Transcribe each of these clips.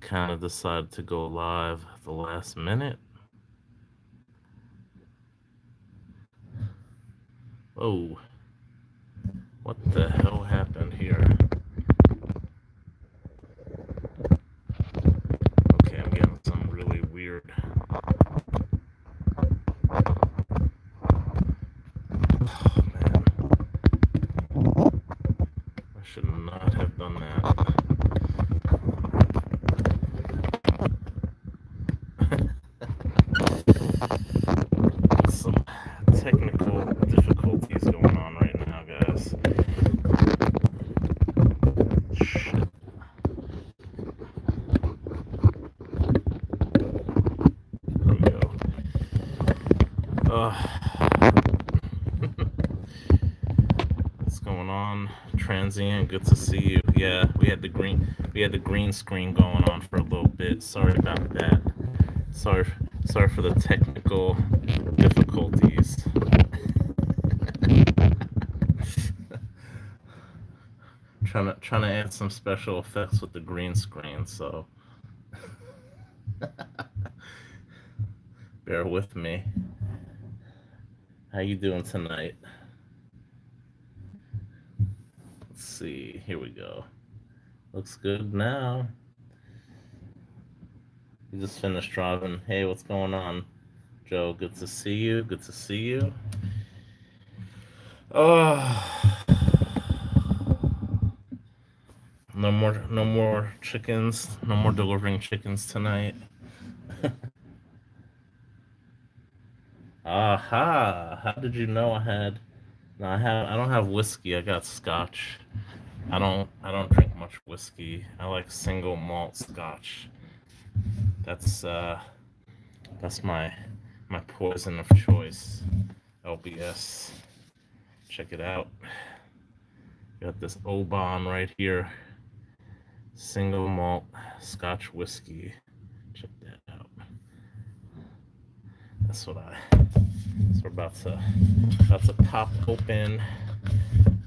kind of decided to go live at the last minute. Oh, what the hell happened here? Okay, I'm getting some really weird. Oh man, I should not have done that. Some technical difficulties going on right now, guys. Shit. There we go. What's going on? Transient, good to see you. Yeah, we had the green screen going on for a little bit. Sorry about that. Sorry sorry for the technical difficulties. Trying to add some special effects with the green screen, so bear with me. How you doing tonight? Let's see. Here we go. Looks good now. You just finished driving. Hey, what's going on, Joe? Good to see you. Good to see you. Oh, no more chickens. No more delivering chickens tonight. Aha! How did you know I had? No, I don't have whiskey. I got scotch. I don't drink much whiskey. I like single malt scotch. That's uh that's my poison of choice. LBS. Check it out. Got this Oban right here. Single malt scotch whiskey. Check that out. That's what I so we're about to pop open,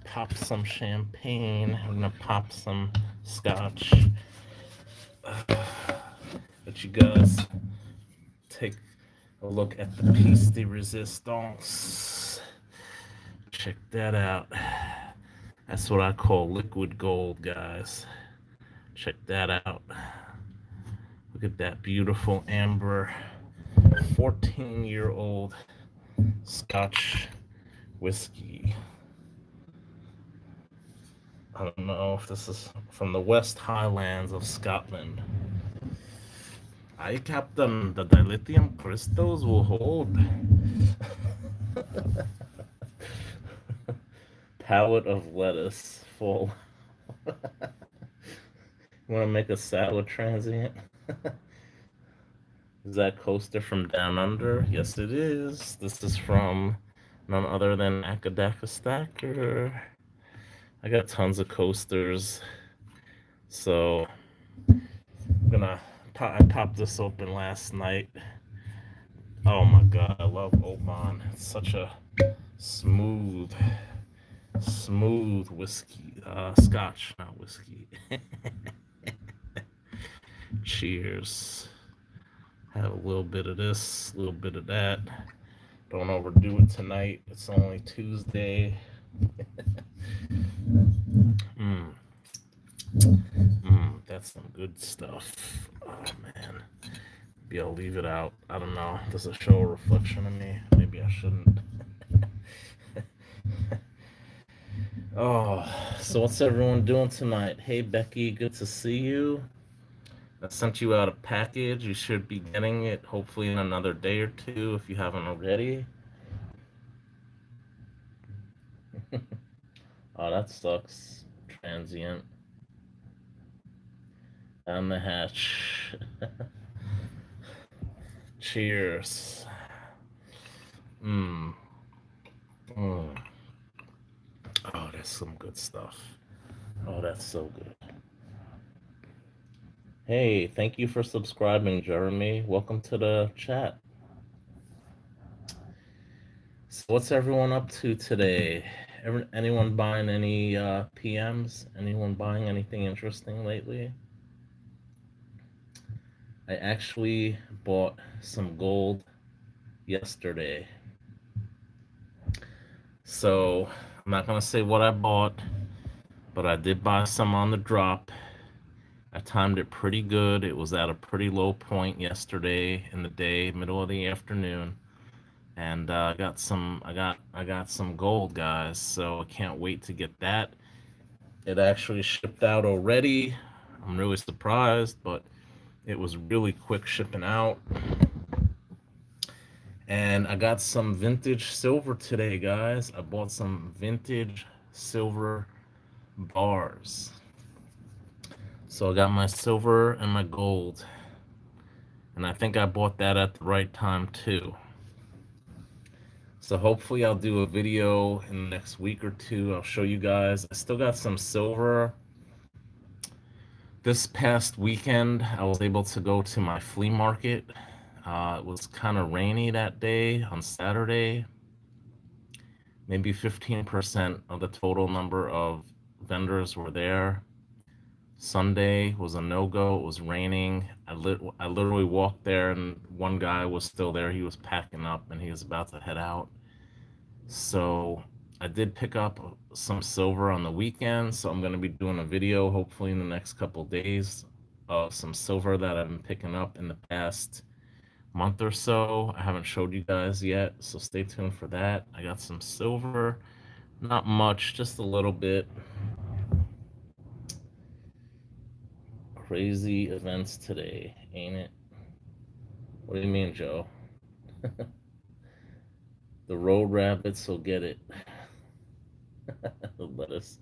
pop some champagne. We're gonna pop some scotch. Let you guys take a look at the piece de resistance. Check that out. That's what I call liquid gold, guys. Check that out. Look at that beautiful amber 14-year-old Scotch whiskey. I don't know if this is from the West Highlands of Scotland. Aye, Captain, the dilithium crystals will hold. Pallet of lettuce full. You want to make a salad transient? Is that coaster from Down Under? Yes, it is. This is from none other than Akadaka Stacker. I got tons of coasters, so I'm gonna. I popped this open last night. Oh my god, I love Oman. It's such a smooth, smooth whiskey. Scotch, not whiskey. Cheers. Have a little bit of this, a little bit of that. Don't overdo it tonight. It's only Tuesday. Mm, that's some good stuff. Oh man. Maybe I'll leave it out. I don't know. Does it show a reflection of me? Maybe I shouldn't. Oh, so what's everyone doing tonight? Hey Becky, good to see you. I sent you out a package. You should be getting it hopefully in another day or two if you haven't already. Oh, that sucks. Transient. Down the hatch. Cheers. Mmm. Mm. Oh, that's some good stuff. Oh, that's so good. Hey, thank you for subscribing, Jeremy. Welcome to the chat. So, what's everyone up to today? Anyone buying any PMs? Anyone buying anything interesting lately? I actually bought some gold yesterday. So I'm not gonna say what I bought, but I did buy some on the drop. I timed it pretty good. It was at a pretty low point yesterday in the day, middle of the afternoon, and I got some gold, guys. So I can't wait to get that. It actually shipped out already. I'm really surprised, but it was really quick shipping out. And I got some vintage silver today, guys. I bought some vintage silver bars. So I got my silver and my gold. And I think I bought that at the right time too. So hopefully I'll do a video in the next week or two. I'll show you guys. I still got some silver. This past weekend, I was able to go to my flea market. It was kind of rainy that day on Saturday. Maybe 15% of the total number of vendors were there. Sunday was a no-go. It was raining. I literally walked there and one guy was still there. He was packing up and he was about to head out. So I did pick up some silver on the weekend. So I'm going to be doing a video hopefully in the next couple days of some silver that I've been picking up in the past month or so. I haven't showed you guys yet, so stay tuned for that. I got some silver, not much, just a little bit. Crazy events today, ain't it? What do you mean, Joe? The road rabbits will get it. The lettuce.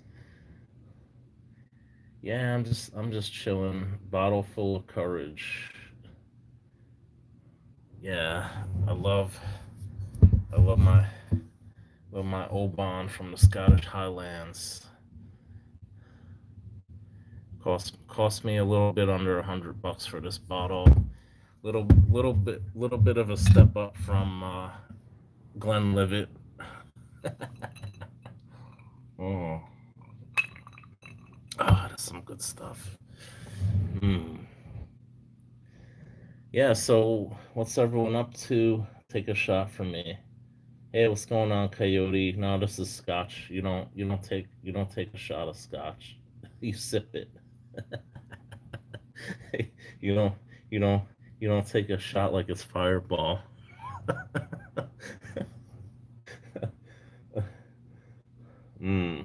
Yeah, I'm just chilling. Bottle full of courage. Yeah, I love I love my Oban from the Scottish Highlands. Cost me a little bit under $100 for this bottle. Little bit of a step up from Glenlivet. Oh, that's some good stuff. Hmm. Yeah. So what's everyone up to? Take a shot from me. Hey, what's going on, Coyote? No, this is Scotch. You don't take a shot of Scotch. You sip it. you don't you don't you don't take a shot like it's Fireball.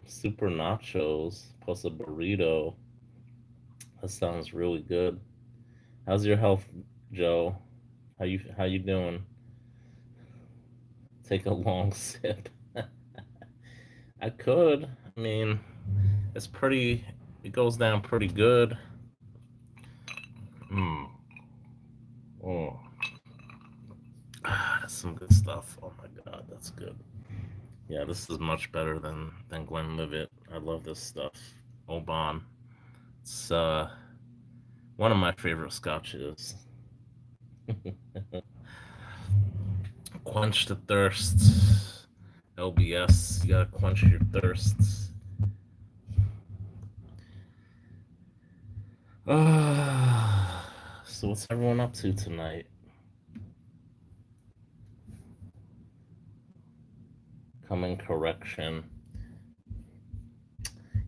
Super nachos plus a burrito. That sounds really good. How's your health, Joe? How you doing? Take a long sip. I could. I mean, it's pretty. It goes down pretty good. Mm. Oh, that's some good stuff. Oh my God, that's good. Yeah, this is much better than Glenlivet. I love this stuff. Oban. It's one of my favorite scotches. Quench the thirst. LBS, you gotta quench your thirsts. So what's everyone up to tonight? Coming correction.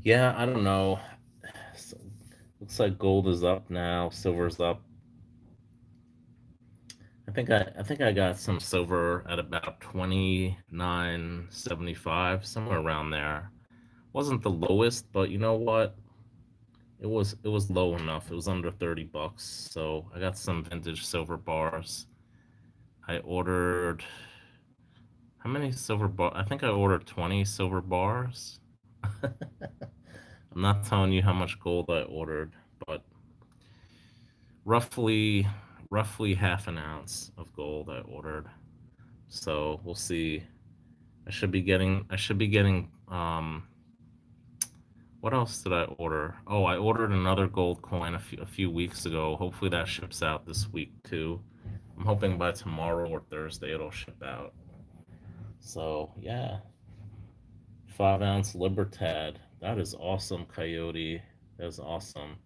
Yeah, I don't know. So, looks like gold is up now, silver's up. I think I got some silver at about 29.75, somewhere around there. Wasn't the lowest, but you know what? It was low enough. It was under $30. So I got some vintage silver bars. I ordered how many silver bar? I think I ordered 20 silver bars. I'm not telling you how much gold I ordered, but roughly roughly half an ounce of gold I ordered. So we'll see. I should be getting what else did I order? Oh, I ordered another gold coin a few weeks ago. Hopefully that ships out this week too. I'm hoping by tomorrow or Thursday it'll ship out. So yeah, 5 ounce Libertad. That is awesome, Coyote. That's awesome.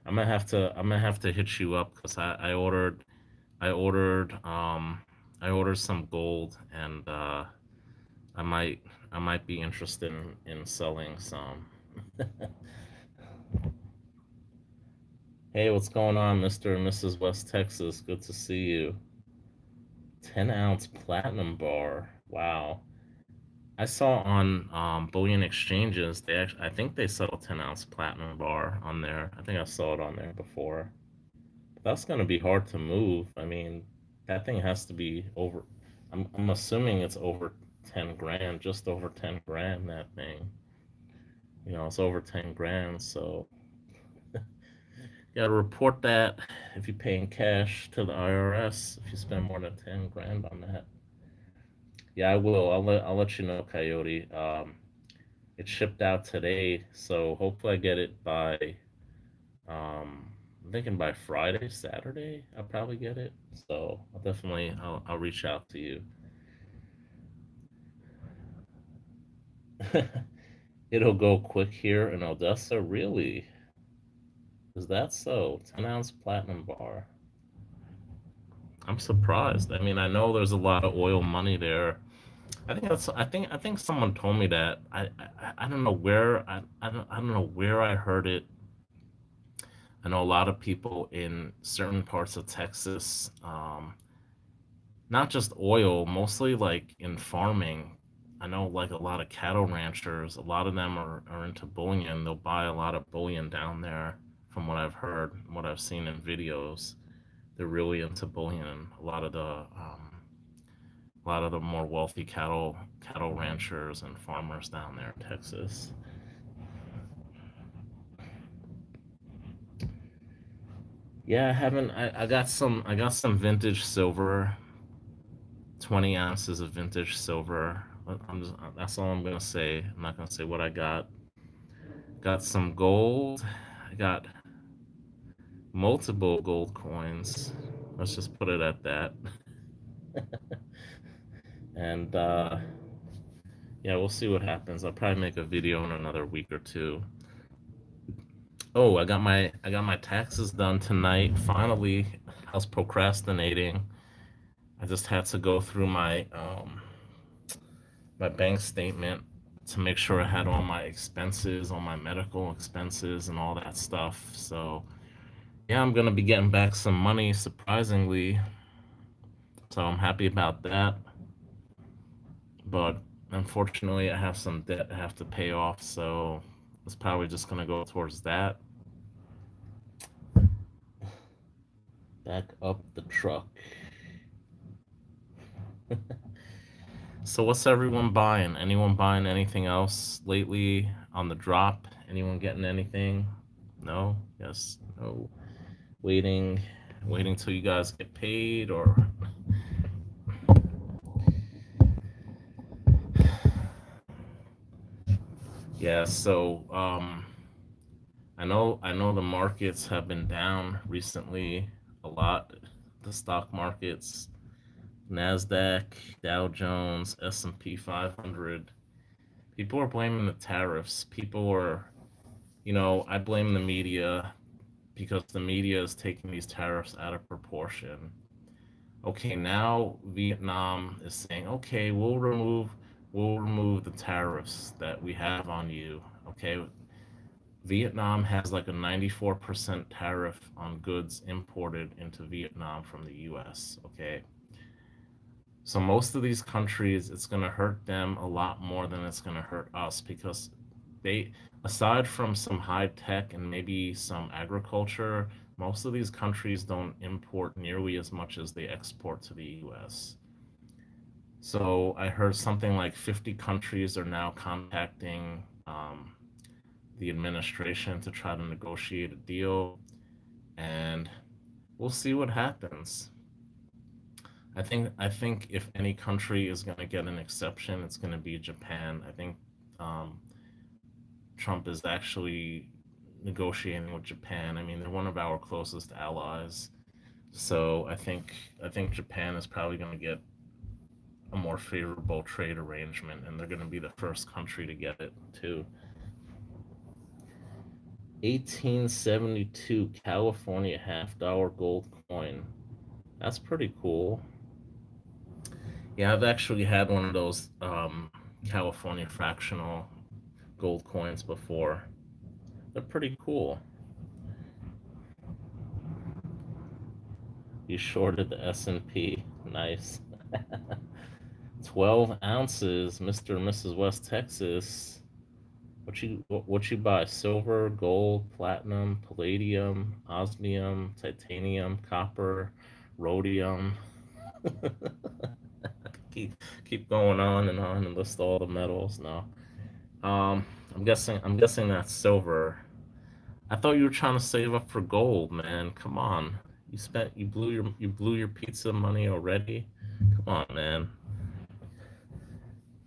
I'm gonna have to hit you up because I ordered I ordered some gold and I might I might be interested in selling some. Hey, what's going on, Mr. and Mrs. West Texas? Good to see you. 10-ounce platinum bar. Wow. I saw on Bullion Exchanges, I think they sell a 10-ounce platinum bar on there. I think I saw it on there before. But that's going to be hard to move. I mean, that thing has to be over. I'm assuming it's over 10 grand, just over 10 grand, that thing. It's over 10 grand. So you got to report that if you pay in cash to the IRS if you spend more than 10 grand on that. Yeah, I will. I'll let you know, Coyote. It shipped out today, so hopefully I get it by I'm thinking by Friday, Saturday. I'll probably get it. So I'll reach out to you. It'll go quick here in Odessa. Really? Is that so? 10-ounce platinum bar. I'm surprised. I mean, I know there's a lot of oil money there. I think someone told me that. I don't know where I don't know where I heard it. I know a lot of people in certain parts of Texas, not just oil, mostly like in farming. I know like a lot of cattle ranchers, a lot of them are into bullion. They'll buy a lot of bullion down there, from what I've heard, what I've seen in videos. They're really into bullion. A lot of the more wealthy cattle ranchers and farmers down there in Texas. Yeah, I haven't. I got some vintage silver, 20 ounces of vintage silver. That's all I'm gonna say. I'm not gonna say what I got. Got some gold. I got multiple gold coins. Let's just put it at that. And yeah, we'll see what happens. I'll probably make a video in another week or two. Oh, I got my taxes done tonight. Finally, I was procrastinating. I just had to go through my bank statement to make sure I had all my expenses, all my medical expenses, and all that stuff. So yeah, I'm gonna be getting back some money, surprisingly. So I'm happy about that. But unfortunately, I have some debt I have to pay off. So it's probably just gonna go towards that. Back up the truck. So what's everyone buying? Anyone buying anything else lately on the drop? Anyone getting anything? No? Yes? No? Waiting, waiting till you guys get paid, or yeah, so I know the markets have been down recently a lot. The stock markets, Nasdaq, Dow Jones, S&P 500. People are blaming the tariffs. I blame the media because the media is taking these tariffs out of proportion. Okay, now Vietnam is saying, okay, we'll remove the tariffs that we have on you. Okay, Vietnam has like a 94% tariff on goods imported into Vietnam from the US. Okay, so most of these countries, it's going to hurt them a lot more than it's going to hurt us because they, aside from some high tech and maybe some agriculture, most of these countries don't import nearly as much as they export to the US. So I heard something like 50 countries are now contacting the administration to try to negotiate a deal, and we'll see what happens. I think if any country is going to get an exception, it's going to be Japan. I think um, Trump is actually negotiating with Japan. I mean, they're one of our closest allies, so I think Japan is probably going to get a more favorable trade arrangement, and they're going to be the first country to get it too. 1872 California half-dollar gold coin. That's pretty cool. Yeah, I've actually had one of those California fractional gold coins before. They're pretty cool. You shorted the S&P. Nice. 12 ounces, Mr. and Mrs. West Texas. What you buy? Silver, gold, platinum, palladium, osmium, titanium, copper, rhodium. keep keep going on and list all the metals now. I'm guessing that's silver. I thought you were trying to save up for gold, man. Come on. You blew your pizza money already. Come on, man.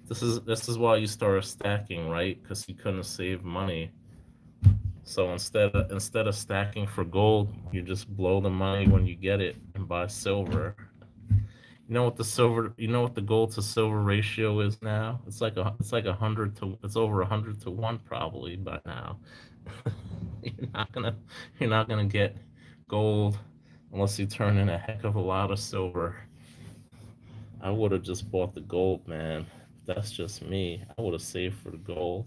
This is why you started stacking, right? Because you couldn't save money. So instead of stacking for gold, you just blow the money when you get it and buy silver. You know what the gold to silver ratio is now? It's like 100 to it's over 100 to 1 probably by now. You're not gonna you're not gonna get gold unless you turn in a heck of a lot of silver. I would have just bought the gold, man. That's just me. I would have saved for the gold.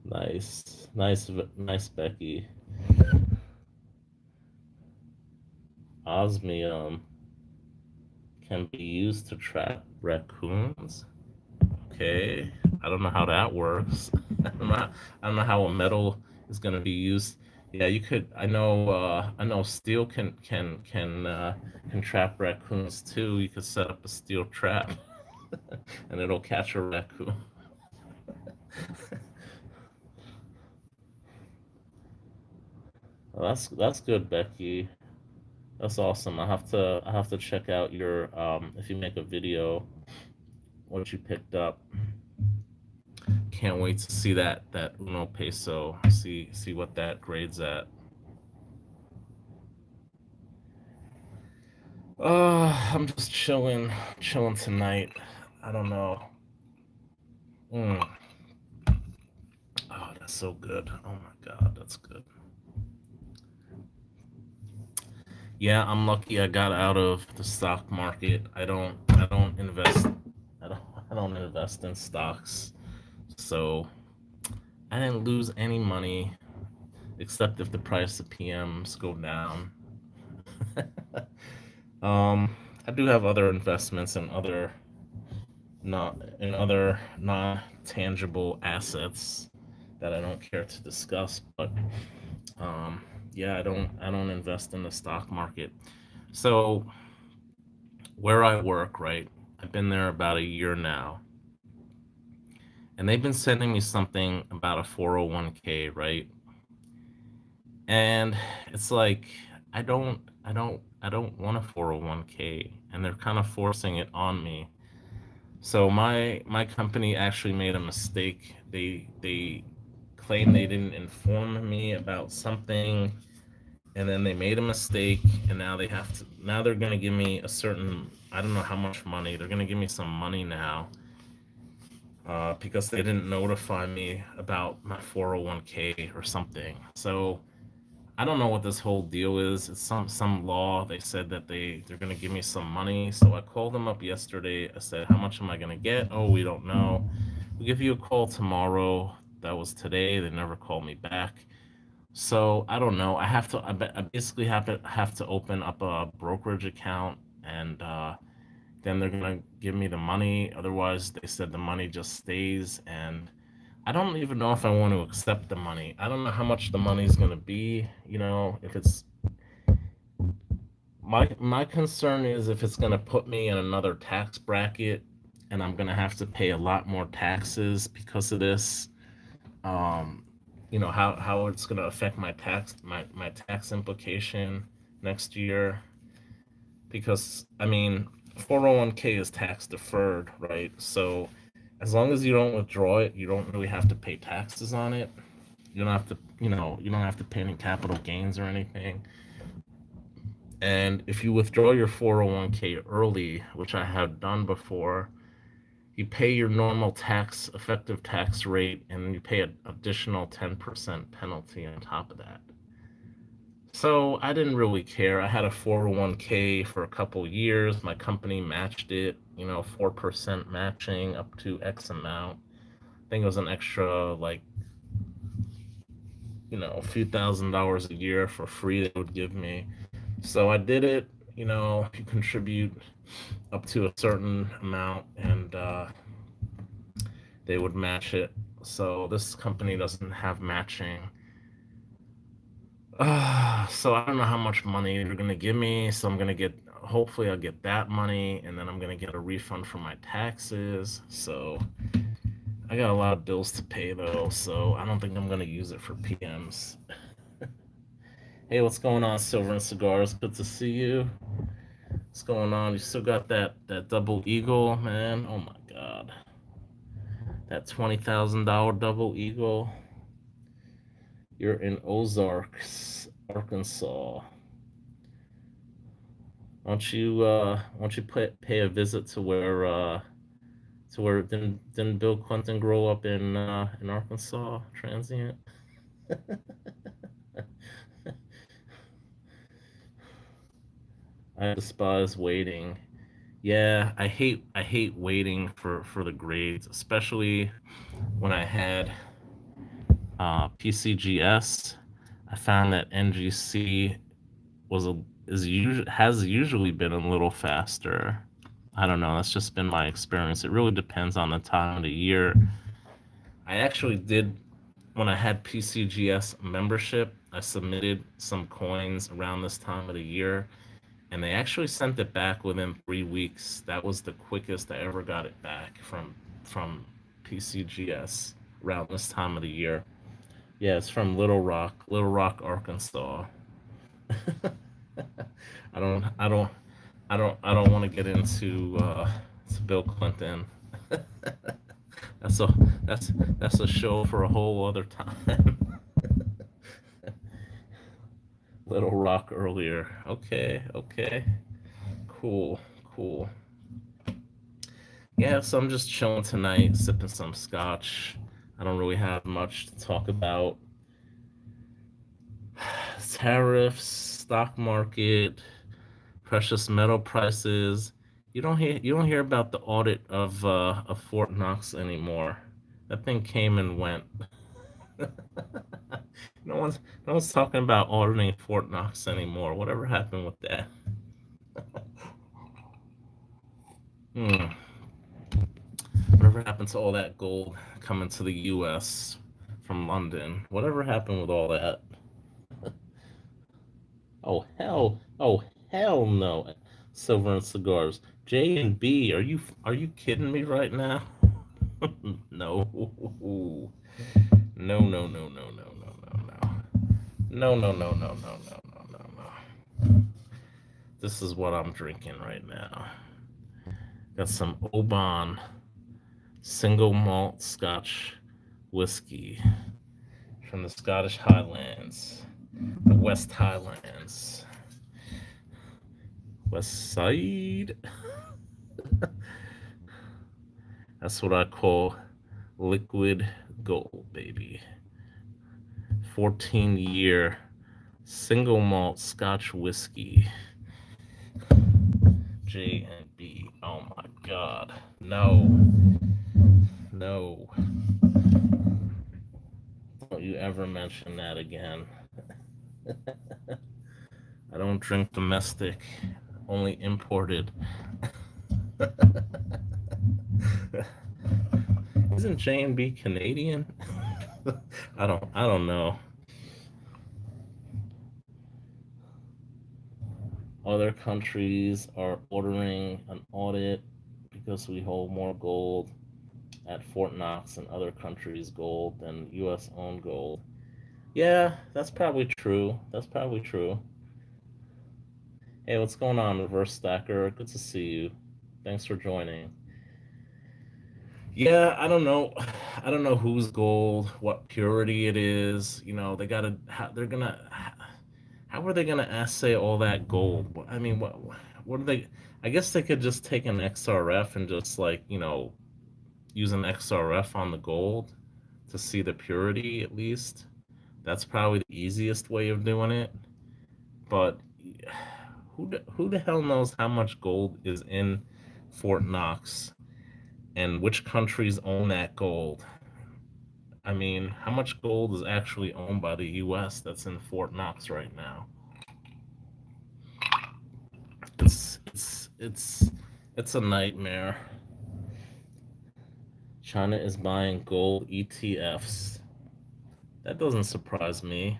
Nice, nice, nice, Becky. Osmium can be used to trap raccoons. Okay, I don't know how that works. I don't know how a metal is going to be used. Yeah, you could. I know steel can trap raccoons too. You could set up a steel trap, and it'll catch a raccoon. Well, that's good, Becky. That's awesome. I have to check out your if you make a video what you picked up. Can't wait to see that Uno peso. See what that grades at. I'm just chilling tonight. I don't know. Mm. Oh, that's so good. Oh my God, that's good. Yeah, I'm lucky I got out of the stock market. I don't invest I don't I don't invest in stocks. So I didn't lose any money except if the price of PMs go down. um I do have other investments in other non tangible assets that I don't care to discuss, but um yeah, I don't invest in the stock market. So where I work, right? I've been there about a year now, and they've been sending me something about a 401k, right? And it's like I don't want a 401k, and they're kind of forcing it on me. So my company actually made a mistake. They claim they didn't inform me about something, and then they made a mistake, and now they're gonna give me a certain, I don't know how much money. They're gonna give me some money now, because they didn't notify me about my 401k or something. So I don't know what this whole deal is. It's some law. They said that they're gonna give me some money. So I called them up yesterday. I said, "How much am I gonna get?" "Oh, we don't know. We'll give you a call tomorrow." That was today. They never called me back. So I don't know. I basically have to open up a brokerage account, and then they're gonna give me the money. Otherwise, they said the money just stays, and I don't even know if I want to accept the money. I don't know how much the money's gonna be. If it's my concern is if it's gonna put me in another tax bracket, and I'm gonna have to pay a lot more taxes because of this. Um, how it's gonna affect my tax implication next year, because I mean 401k is tax deferred, right? So as long as you don't withdraw it, you don't really have to pay taxes on it. You don't have to pay any capital gains or anything. And if you withdraw your 401k early, which I have done before, you pay your normal tax, effective tax rate, and you pay an additional 10% penalty on top of that. So I didn't really care. I had a 401k for a couple years. My company matched it, 4% matching up to X amount. I think it was an extra, like, a few $1,000s a year for free they would give me. So I did it. You contribute up to a certain amount, and they would match it. So this company doesn't have matching. So I don't know how much money they're gonna give me. So I'm gonna get. Hopefully, I'll get that money, and then I'm gonna get a refund for my taxes. So I got a lot of bills to pay though. So I don't think I'm gonna use it for PMs. Hey, what's going on, Silver and Cigars? Good to see you. What's going on? You still got that double eagle, man? Oh my god, that $20,000 double eagle. You're in Ozarks, Arkansas. Why don't you pay a visit to where didn't Bill Clinton grow up in Arkansas, transient? I despise waiting. Yeah, I hate waiting for the grades, especially when I had PCGS. I found that NGC was a is usually has usually been a little faster. I don't know. That's just been my experience. It really depends on the time of the year. I actually did when I had PCGS membership. I submitted some coins around this time of the year, and they actually sent it back within 3 weeks. That was the quickest I ever got it back from PCGS around this time of the year. Yeah, it's from Little Rock, Arkansas. I don't want to get into to Bill Clinton. That's a that's a show for a whole other time. Little Rock earlier. Okay, okay. Cool, cool. Yeah, so I'm just chilling tonight, sipping some scotch. I don't really have much to talk about. Tariffs, stock market, precious metal prices. You don't hear about the audit of Fort Knox anymore. That thing came and went. no one's no one's talking about auditing Fort Knox anymore. Whatever happened with that? Hmm. Whatever happened to all that gold coming to the U.S. from London? Whatever happened with all that? Oh hell no! Silver and cigars. J and B. Are you kidding me right now? No. No. No. No. No. No. No. No. No. No. No. No. No. No. No. No. No. No. This is what I'm drinking right now. Got some Oban single malt Scotch whiskey from the Scottish Highlands, the West Highlands, West Side. That's what I call liquid gold, baby. 14-year single malt Scotch whiskey. J and B. Oh my God. No. No. Don't you ever mention that again. I don't drink domestic, only imported. Isn't J and B Canadian? I don't know. Other countries are ordering an audit because we hold more gold at Fort Knox and other countries' gold than U.S. owned gold. Yeah, that's probably true. That's probably true. Hey, what's going on, Reverse Stacker? Good to see you. Thanks for joining. Yeah, I don't know. I don't know whose gold, what purity it is. They gotta. They're gonna. How are they gonna assay all that gold? I mean, what are they? I guess they could just take an XRF and just, like, use an XRF on the gold to see the purity at least. That's probably the easiest way of doing it. But who the hell knows how much gold is in Fort Knox and which countries own that gold? I mean, how much gold is actually owned by the US that's in Fort Knox right now? It's a nightmare. China is buying gold ETFs. That doesn't surprise me.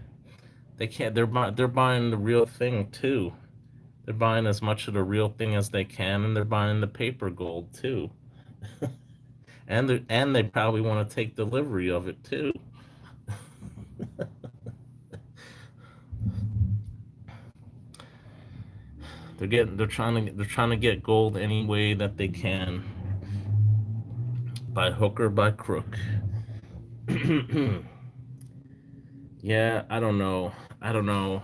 They can't. They're buying the real thing too. They're buying as much of the real thing as they can, and they're buying the paper gold too. And they probably want to take delivery of it too. They're trying to get gold any way that they can, by hook or by crook. Yeah, I don't know. I don't know.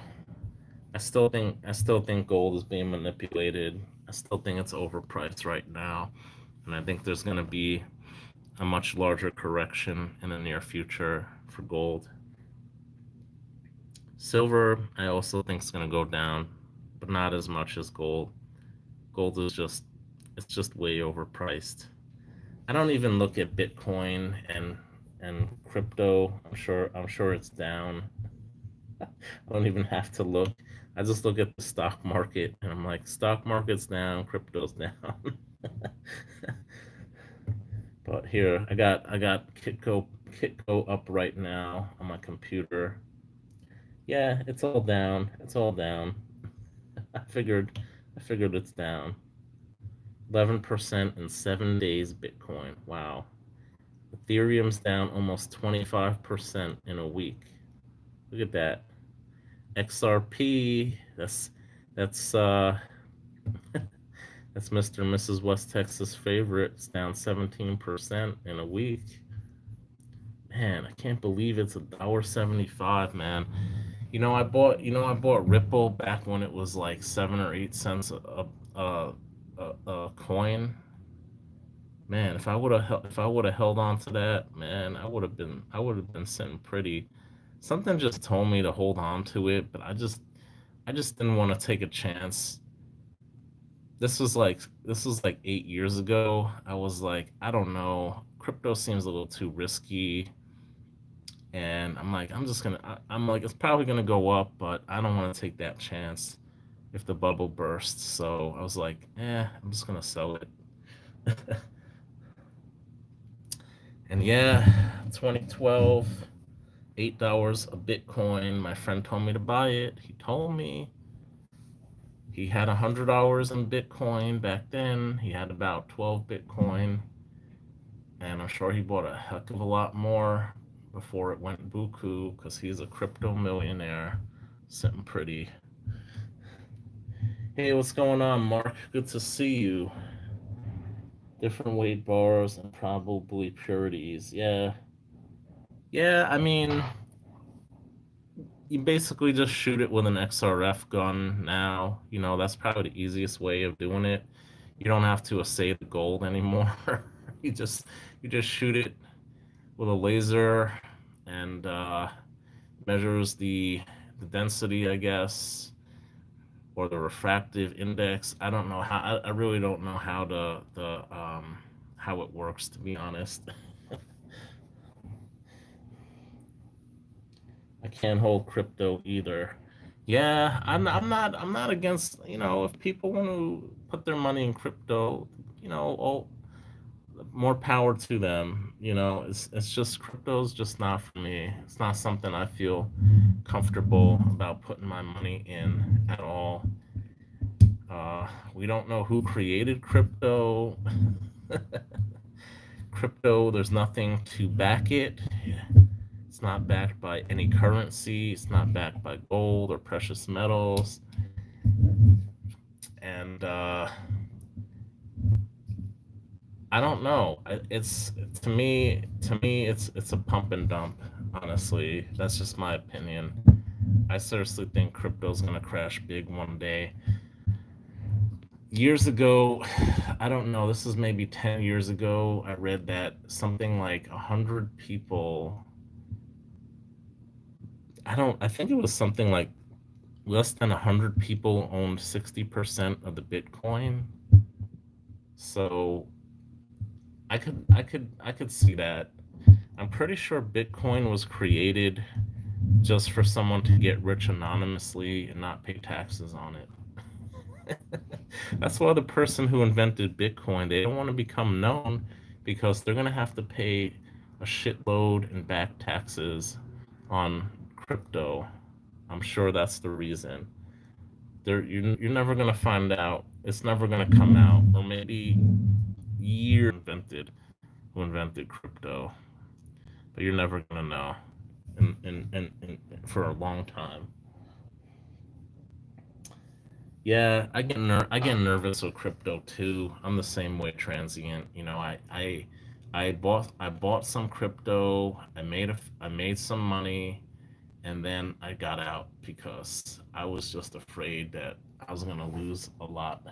I still think gold is being manipulated. I still think it's overpriced right now, and I think there's going to be a much larger correction in the near future for gold. Silver, I also think is going to go down, but not as much as gold. Gold is just way overpriced. I don't even look at Bitcoin and crypto. I'm sure it's down. I don't even have to look. I just look at the stock market and I'm like, stock market's down, crypto's down. But here, I got Kitco up right now on my computer. Yeah, it's all down. It's all down. I figured I figured it's down. 11% in 7 days Bitcoin. Wow. Ethereum's down almost 25% in a week. Look at that. XRP, that's that's Mr. and Mrs. West Texas favorite. It's down 17% in a week. Man, I can't believe it's $1.75, man. I bought Ripple back when it was like 7 or 8 cents a, a coin. Man, if I would have held on to that, man, I would have been sitting pretty. Something just told me to hold on to it, but I just didn't want to take a chance. This was like 8 years ago. I was like, I don't know, crypto seems a little too risky, and I'm like, I'm like, it's probably gonna go up, but I don't want to take that chance if the bubble bursts. So I was like, I'm just gonna sell it. And yeah, 2012, $8 a Bitcoin. My friend told me to buy it. He told me he had $100 in Bitcoin back then. He had about 12 Bitcoin, and I'm sure he bought a heck of a lot more before it went buku because he's a crypto millionaire, sitting pretty. Hey, what's going on, Mark? Good to see you. Different weight bars and probably purities. Yeah, yeah. I mean, you basically just shoot it with an XRF gun now. That's probably the easiest way of doing it. You don't have to assay the gold anymore. you just you just shoot it with a laser and measures the density, I guess, or the refractive index. I don't know how. I really don't know how how it works, to be honest. I can't hold crypto either. Yeah, I'm not against, if people want to put their money in crypto, all more power to them. It's just, crypto's just not for me. It's not something I feel comfortable about putting my money in at all. We don't know who created crypto. Crypto, there's nothing to back it. It's not backed by any currency. It's not backed by gold or precious metals. And I don't know. It's to me, it's a pump and dump. Honestly, that's just my opinion. I seriously think crypto's gonna crash big one day. years ago, I don't know, this is maybe 10 years ago, I read that something like 100 people, I think it was something like less than 100 people owned 60% of the Bitcoin. So I could see that. I'm pretty sure Bitcoin was created just for someone to get rich anonymously and not pay taxes on it. That's why the person who invented Bitcoin, they don't want to become known because they're going to have to pay a shitload in back taxes on crypto. I'm sure that's the reason. You're never going to find out. It's never going to come out. Or maybe invented who invented crypto, but you're never going to know for a long time. Yeah, I get nervous with crypto too. I'm the same way, transient. I bought some crypto. I made some money, and then I got out because I was just afraid that I was gonna lose a lot.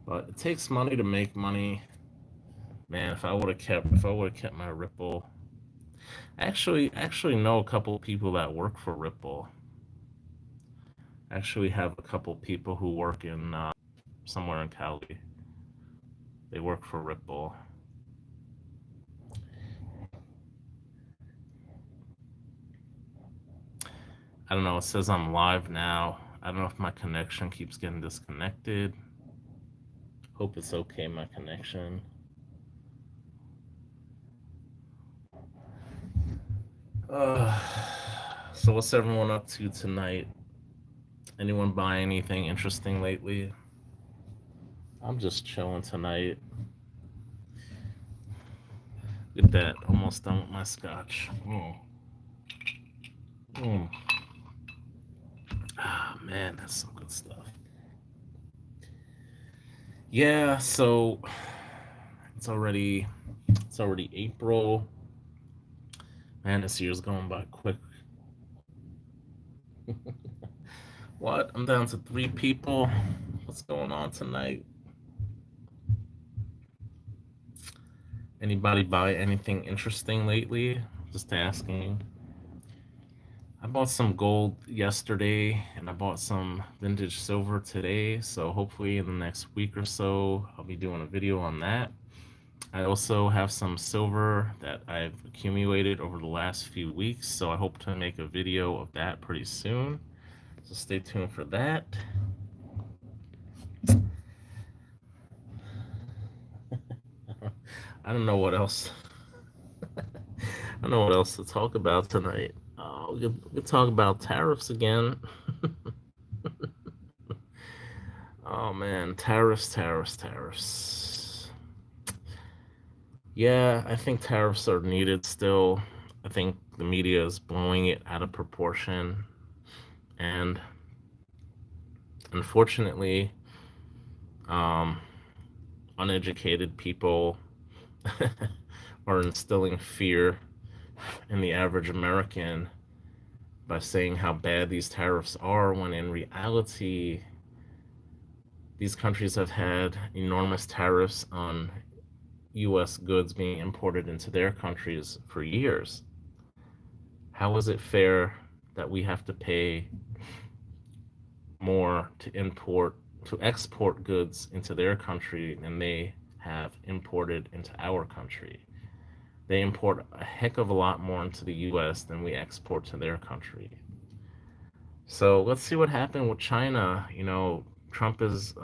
But it takes money to make money, man. If I would have kept my Ripple, actually know a couple people that work for Ripple. Actually have a couple people who work in somewhere in Cali. They work for Ripple. I don't know. It says I'm live now. I don't know if my connection keeps getting disconnected. Hope it's okay, my connection. Uh, so, what's everyone up to tonight? Anyone buy anything interesting lately? I'm just chilling tonight. Get that. Almost done with my scotch. Mm. Ah, man, that's some good stuff. Yeah, so it's already it's already April. Man, this year's going by quick. What? I'm down to three people. What's going on tonight? Anybody buy anything interesting lately? Just asking. I bought some gold yesterday and I bought some vintage silver today. So hopefully in the next week or so, I'll be doing a video on that. I also have some silver that I've accumulated over the last few weeks. So I hope to make a video of that pretty soon. So stay tuned for that. I don't know what else. I don't know what else to talk about tonight. We could talk about tariffs again. Oh man, tariffs. Yeah, I think tariffs are needed still. I think the media is blowing it out of proportion. And unfortunately, um, uneducated people are instilling fear in the average American by saying how bad these tariffs are, when in reality, these countries have had enormous tariffs on US goods being imported into their countries for years. How is it fair that we have to pay more to export goods into their country than they have imported into our country? They import a heck of a lot more into the US than we export to their country. So let's see what happened with China. Trump is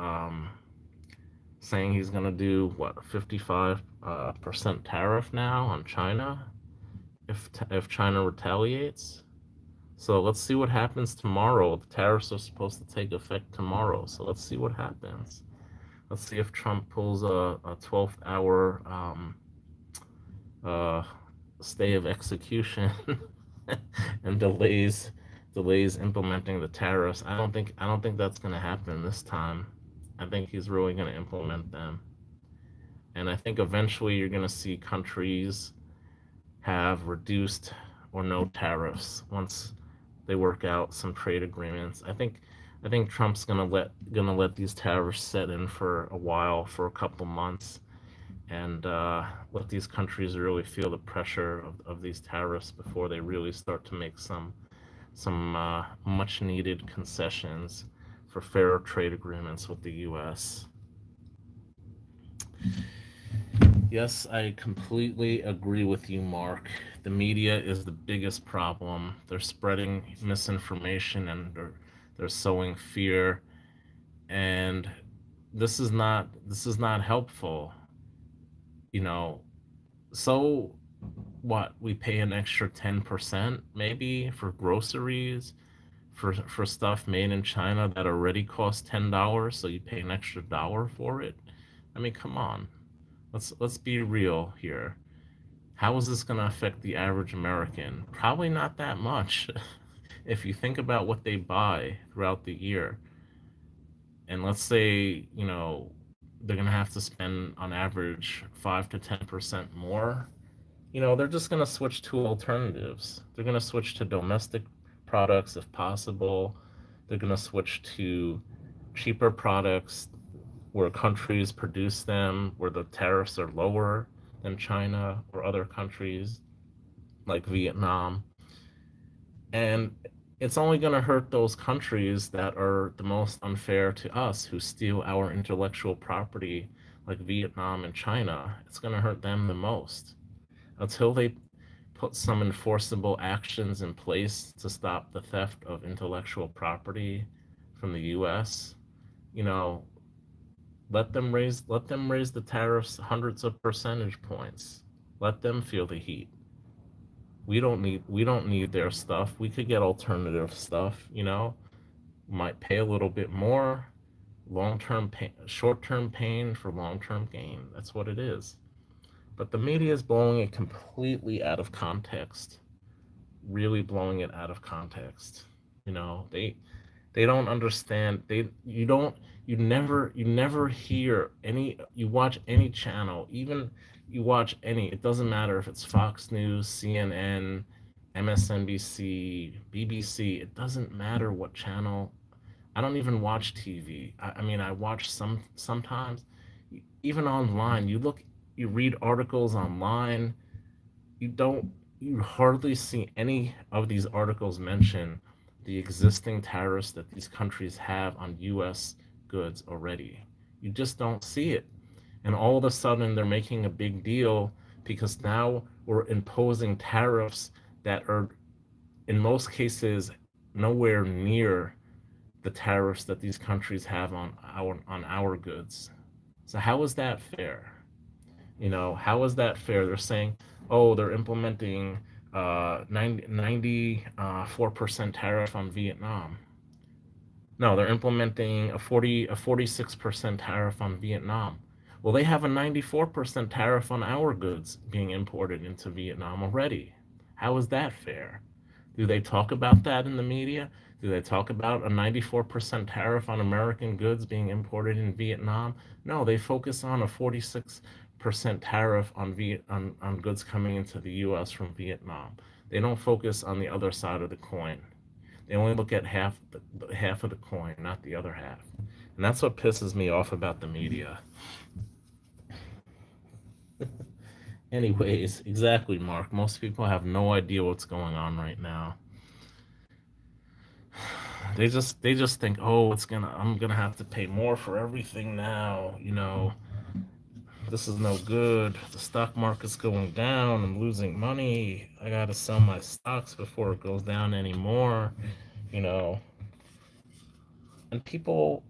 saying he's going to do what, a 55% tariff now on China if China retaliates. So let's see what happens tomorrow. The tariffs are supposed to take effect tomorrow. So let's see what happens. Let's see if Trump pulls a 12th hour uh, stay of execution and delays implementing the tariffs. I don't think that's going to happen this time. I think he's really going to implement them. And I think eventually you're going to see countries have reduced or no tariffs once they work out some trade agreements. I think I think Trump's gonna let these tariffs set in for a while, for a couple months, and let these countries really feel the pressure of these tariffs before they really start to make some much needed concessions for fairer trade agreements with the U.S. Yes, I completely agree with you, Mark. The media is the biggest problem. They're spreading misinformation and they're sowing fear, and this is not helpful. You know, so what? We pay an extra 10% maybe for groceries, for stuff made in China that already costs $10, so you pay an extra dollar for it. I mean, come on. Let's be real here. How is this going to affect the average American? Probably not that much. If you think about what they buy throughout the year, and let's say, they're going to have to spend on average 5 to 10% more, they're just going to switch to alternatives. They're going to switch to domestic products if possible. They're going to switch to cheaper products where countries produce them, where the tariffs are lower than China or other countries like Vietnam. And it's only going to hurt those countries that are the most unfair to us, who steal our intellectual property, like Vietnam and China. It's going to hurt them the most. Until they put some enforceable actions in place to stop the theft of intellectual property from the US, you know, let them raise the tariffs hundreds of percentage points. Let them feel the heat. We don't need their stuff. We could get alternative stuff. Might pay a little bit more. Long-term pain, short-term pain for long-term gain. That's what it is. But the media is blowing it completely out of context. Really blowing it out of context. They don't understand. You never hear any. You watch any channel, even you watch any. It doesn't matter if it's Fox News, CNN, MSNBC, BBC. It doesn't matter what channel. I don't even watch TV. I mean, I watch sometimes. Even online, you read articles online. You don't, you hardly see any of these articles mention the existing tariffs that these countries have on US goods already. You just don't see it. And all of a sudden they're making a big deal because now we're imposing tariffs that are in most cases nowhere near the tariffs that these countries have on our goods. So how is that fair? How is that fair? They're saying, oh, they're implementing 94% tariff on Vietnam. No, they're implementing a 46% tariff on Vietnam. Well, they have a 94% tariff on our goods being imported into Vietnam already. How is that fair? Do they talk about that in the media? Do they talk about a 94% tariff on American goods being imported in Vietnam? No, they focus on a 46% tariff on goods coming into the US from Vietnam. They don't focus on the other side of the coin. They only look at half of the coin, not the other half. And that's what pisses me off about the media. Anyways, exactly, Mark. Most people have no idea what's going on right now. They just think, oh, I'm gonna have to pay more for everything now. This is no good. The stock market's going down. I'm losing money. I gotta sell my stocks before it goes down anymore. You know, and people,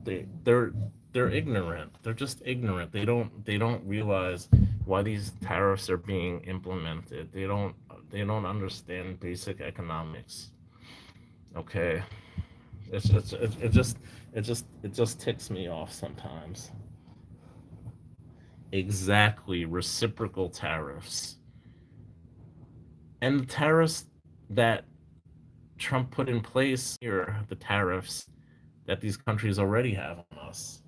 they're ignorant. They're just ignorant. They don't realize why these tariffs are being implemented. They don't understand basic economics. Okay, it just ticks me off sometimes. Exactly, reciprocal tariffs. And the tariffs that Trump put in place here, the tariffs that these countries already have on us.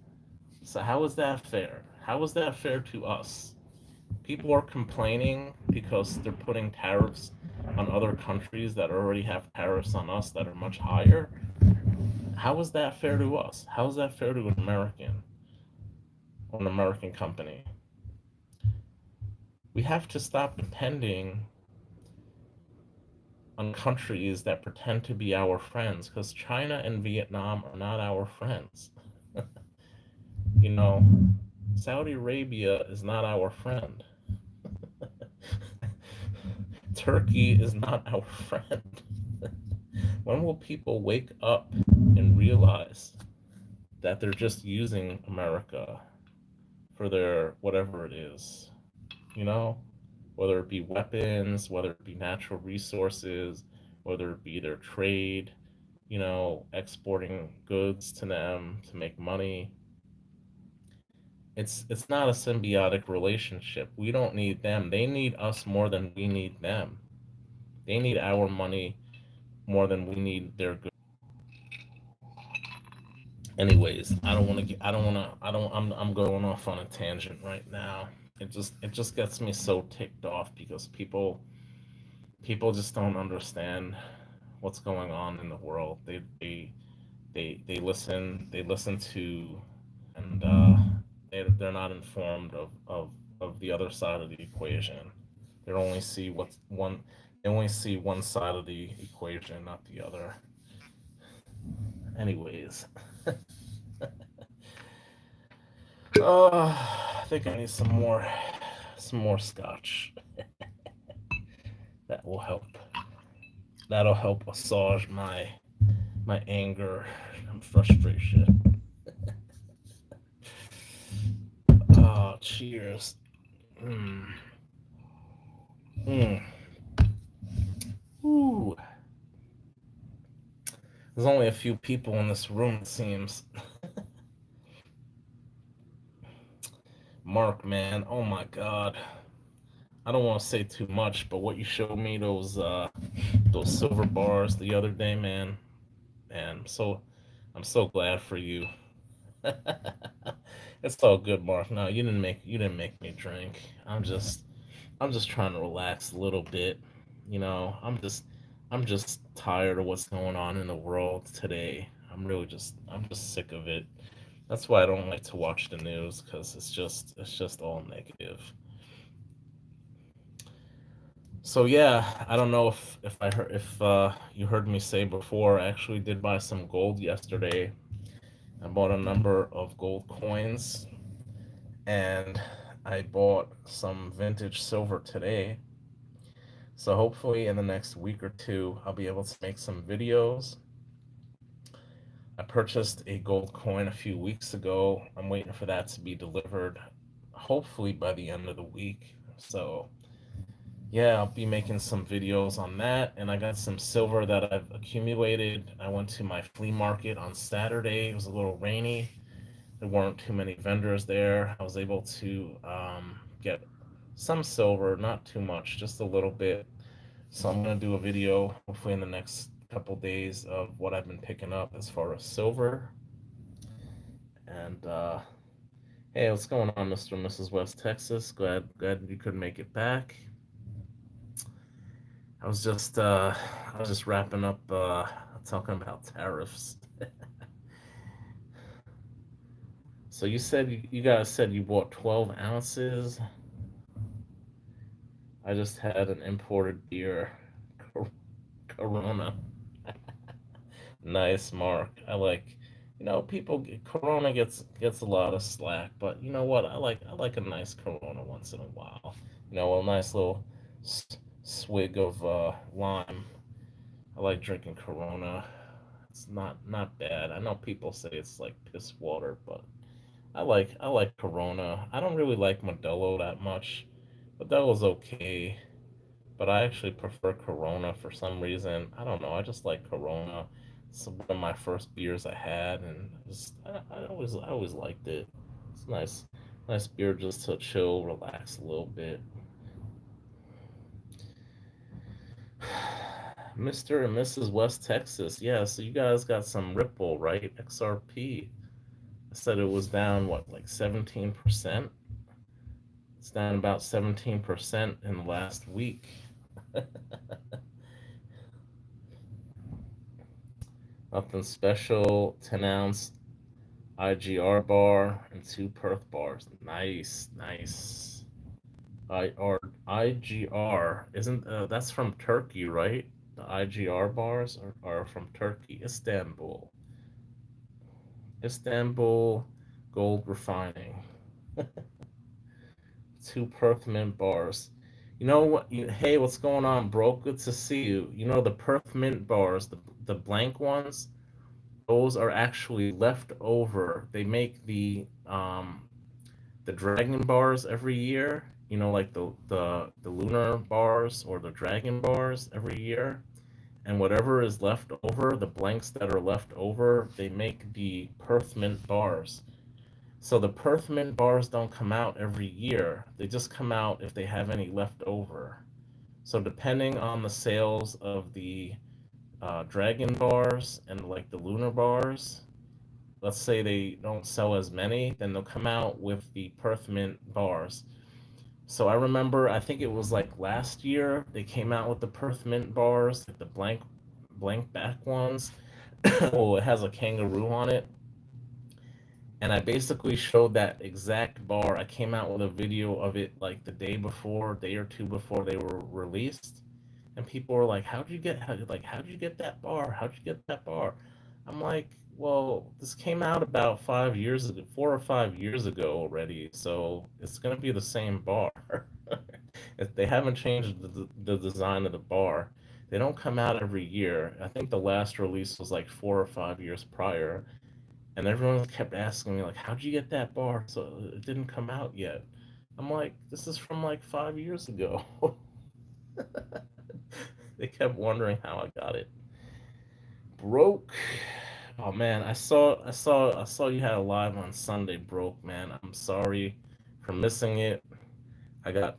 So how is that fair? How is that fair to us? People are complaining because they're putting tariffs on other countries that already have tariffs on us that are much higher. How is that fair to us? How is that fair to an American or an American company? We have to stop depending on countries that pretend to be our friends, because China and Vietnam are not our friends. You know, Saudi Arabia is not our friend. Turkey is not our friend. When will people wake up and realize that they're just using America for their whatever it is? You know, whether it be weapons, whether it be natural resources, whether it be their trade, exporting goods to them to make money. It's not a symbiotic relationship. We don't need them. They need us more than we need them. They need our money more than we need their goods. Anyways, I don't want to get I don't want to I don't I'm going off on a tangent right now. It just gets me so ticked off because people just don't understand what's going on in the world. They listen to and they're not informed of the other side of the equation. They only see what's one they only see one side of the equation, not the other. Anyways, I think I need some more scotch. That will help. That'll help massage my anger and frustration. Cheers. Mm. Mm. Ooh. There's only a few people in this room, it seems. Mark, man, oh my God. I don't want to say too much, but what you showed me, those silver bars the other day, man, I'm so glad for you. It's all good, Mark. No, you didn't make me drink. I'm just trying to relax a little bit. I'm just tired of what's going on in the world today. I'm just sick of it. That's why I don't like to watch the news because it's just all negative. So yeah, I don't know if you heard me say before. I actually did buy some gold yesterday. I bought a number of gold coins, and I bought some vintage silver today. So hopefully in the next week or two, I'll be able to make some videos. I purchased a gold coin a few weeks ago. I'm waiting for that to be delivered, hopefully by the end of the week. So yeah, I'll be making some videos on that. And I got some silver that I've accumulated. I went to my flea market on Saturday. It was a little rainy. There weren't too many vendors there. I was able to get some silver, not too much, just a little bit. So I'm gonna do a video hopefully in the next couple days of what I've been picking up as far as silver. And hey, what's going on, Mr. and Mrs. West Texas? Glad you could make it back. I was just wrapping up talking about tariffs. So you guys said you bought 12 ounces. I just had an imported beer, Corona. Nice, Mark. People Corona gets a lot of slack, but you know what? I like a nice Corona once in a while. A nice little swig of lime. I like drinking Corona. It's not bad. I know people say it's like piss water, but I like Corona. I don't really like Modelo that much. Modelo's okay, but I actually prefer Corona for some reason. I don't know. I just like Corona. It's one of my first beers I had, and I always liked it. It's nice beer just to chill, relax a little bit. Mr. and Mrs. West Texas, yeah. So you guys got some Ripple, right? XRP. I said it was down what, like 17%. It's down about 17% in the last week. Nothing special. 10-ounce IGR bar and two Perth bars. Nice, nice. IGR isn't that's from Turkey, right? The IGR bars are from Turkey, Istanbul. Istanbul Gold Refining. Two Perth Mint bars. You know what? Hey, what's going on, bro? Good to see you. You know the Perth Mint bars, the blank ones. Those are actually left over. They make the dragon bars every year. You know, like the lunar bars or the dragon bars every year. And whatever is left over, the blanks that are left over, they make the Perth Mint bars. So the Perth Mint bars don't come out every year. They just come out if they have any left over. So depending on the sales of the Dragon bars and like the Lunar bars, let's say they don't sell as many, then they'll come out with the Perth Mint bars. So I remember, I think it was like last year they came out with the Perth Mint bars, like the blank back ones. Oh, it has a kangaroo on it, and I basically showed that exact bar. I came out with a video of it like the day before, day or two before they were released, and people were like, how'd you get that bar? How'd you get that bar?" I'm like, "Well, this came out about 5 years ago, 4 or 5 years ago already, so it's gonna be the same bar." If they haven't changed the design of the bar, they don't come out every year. I think the last release was like 4 or 5 years prior, and everyone kept asking me like, "How'd you get that bar? So it didn't come out yet." I'm like, "This is from like 5 years ago." They kept wondering how I got it. Broke. Oh man, I saw you had a live on Sunday, broke man. I'm sorry for missing it. I got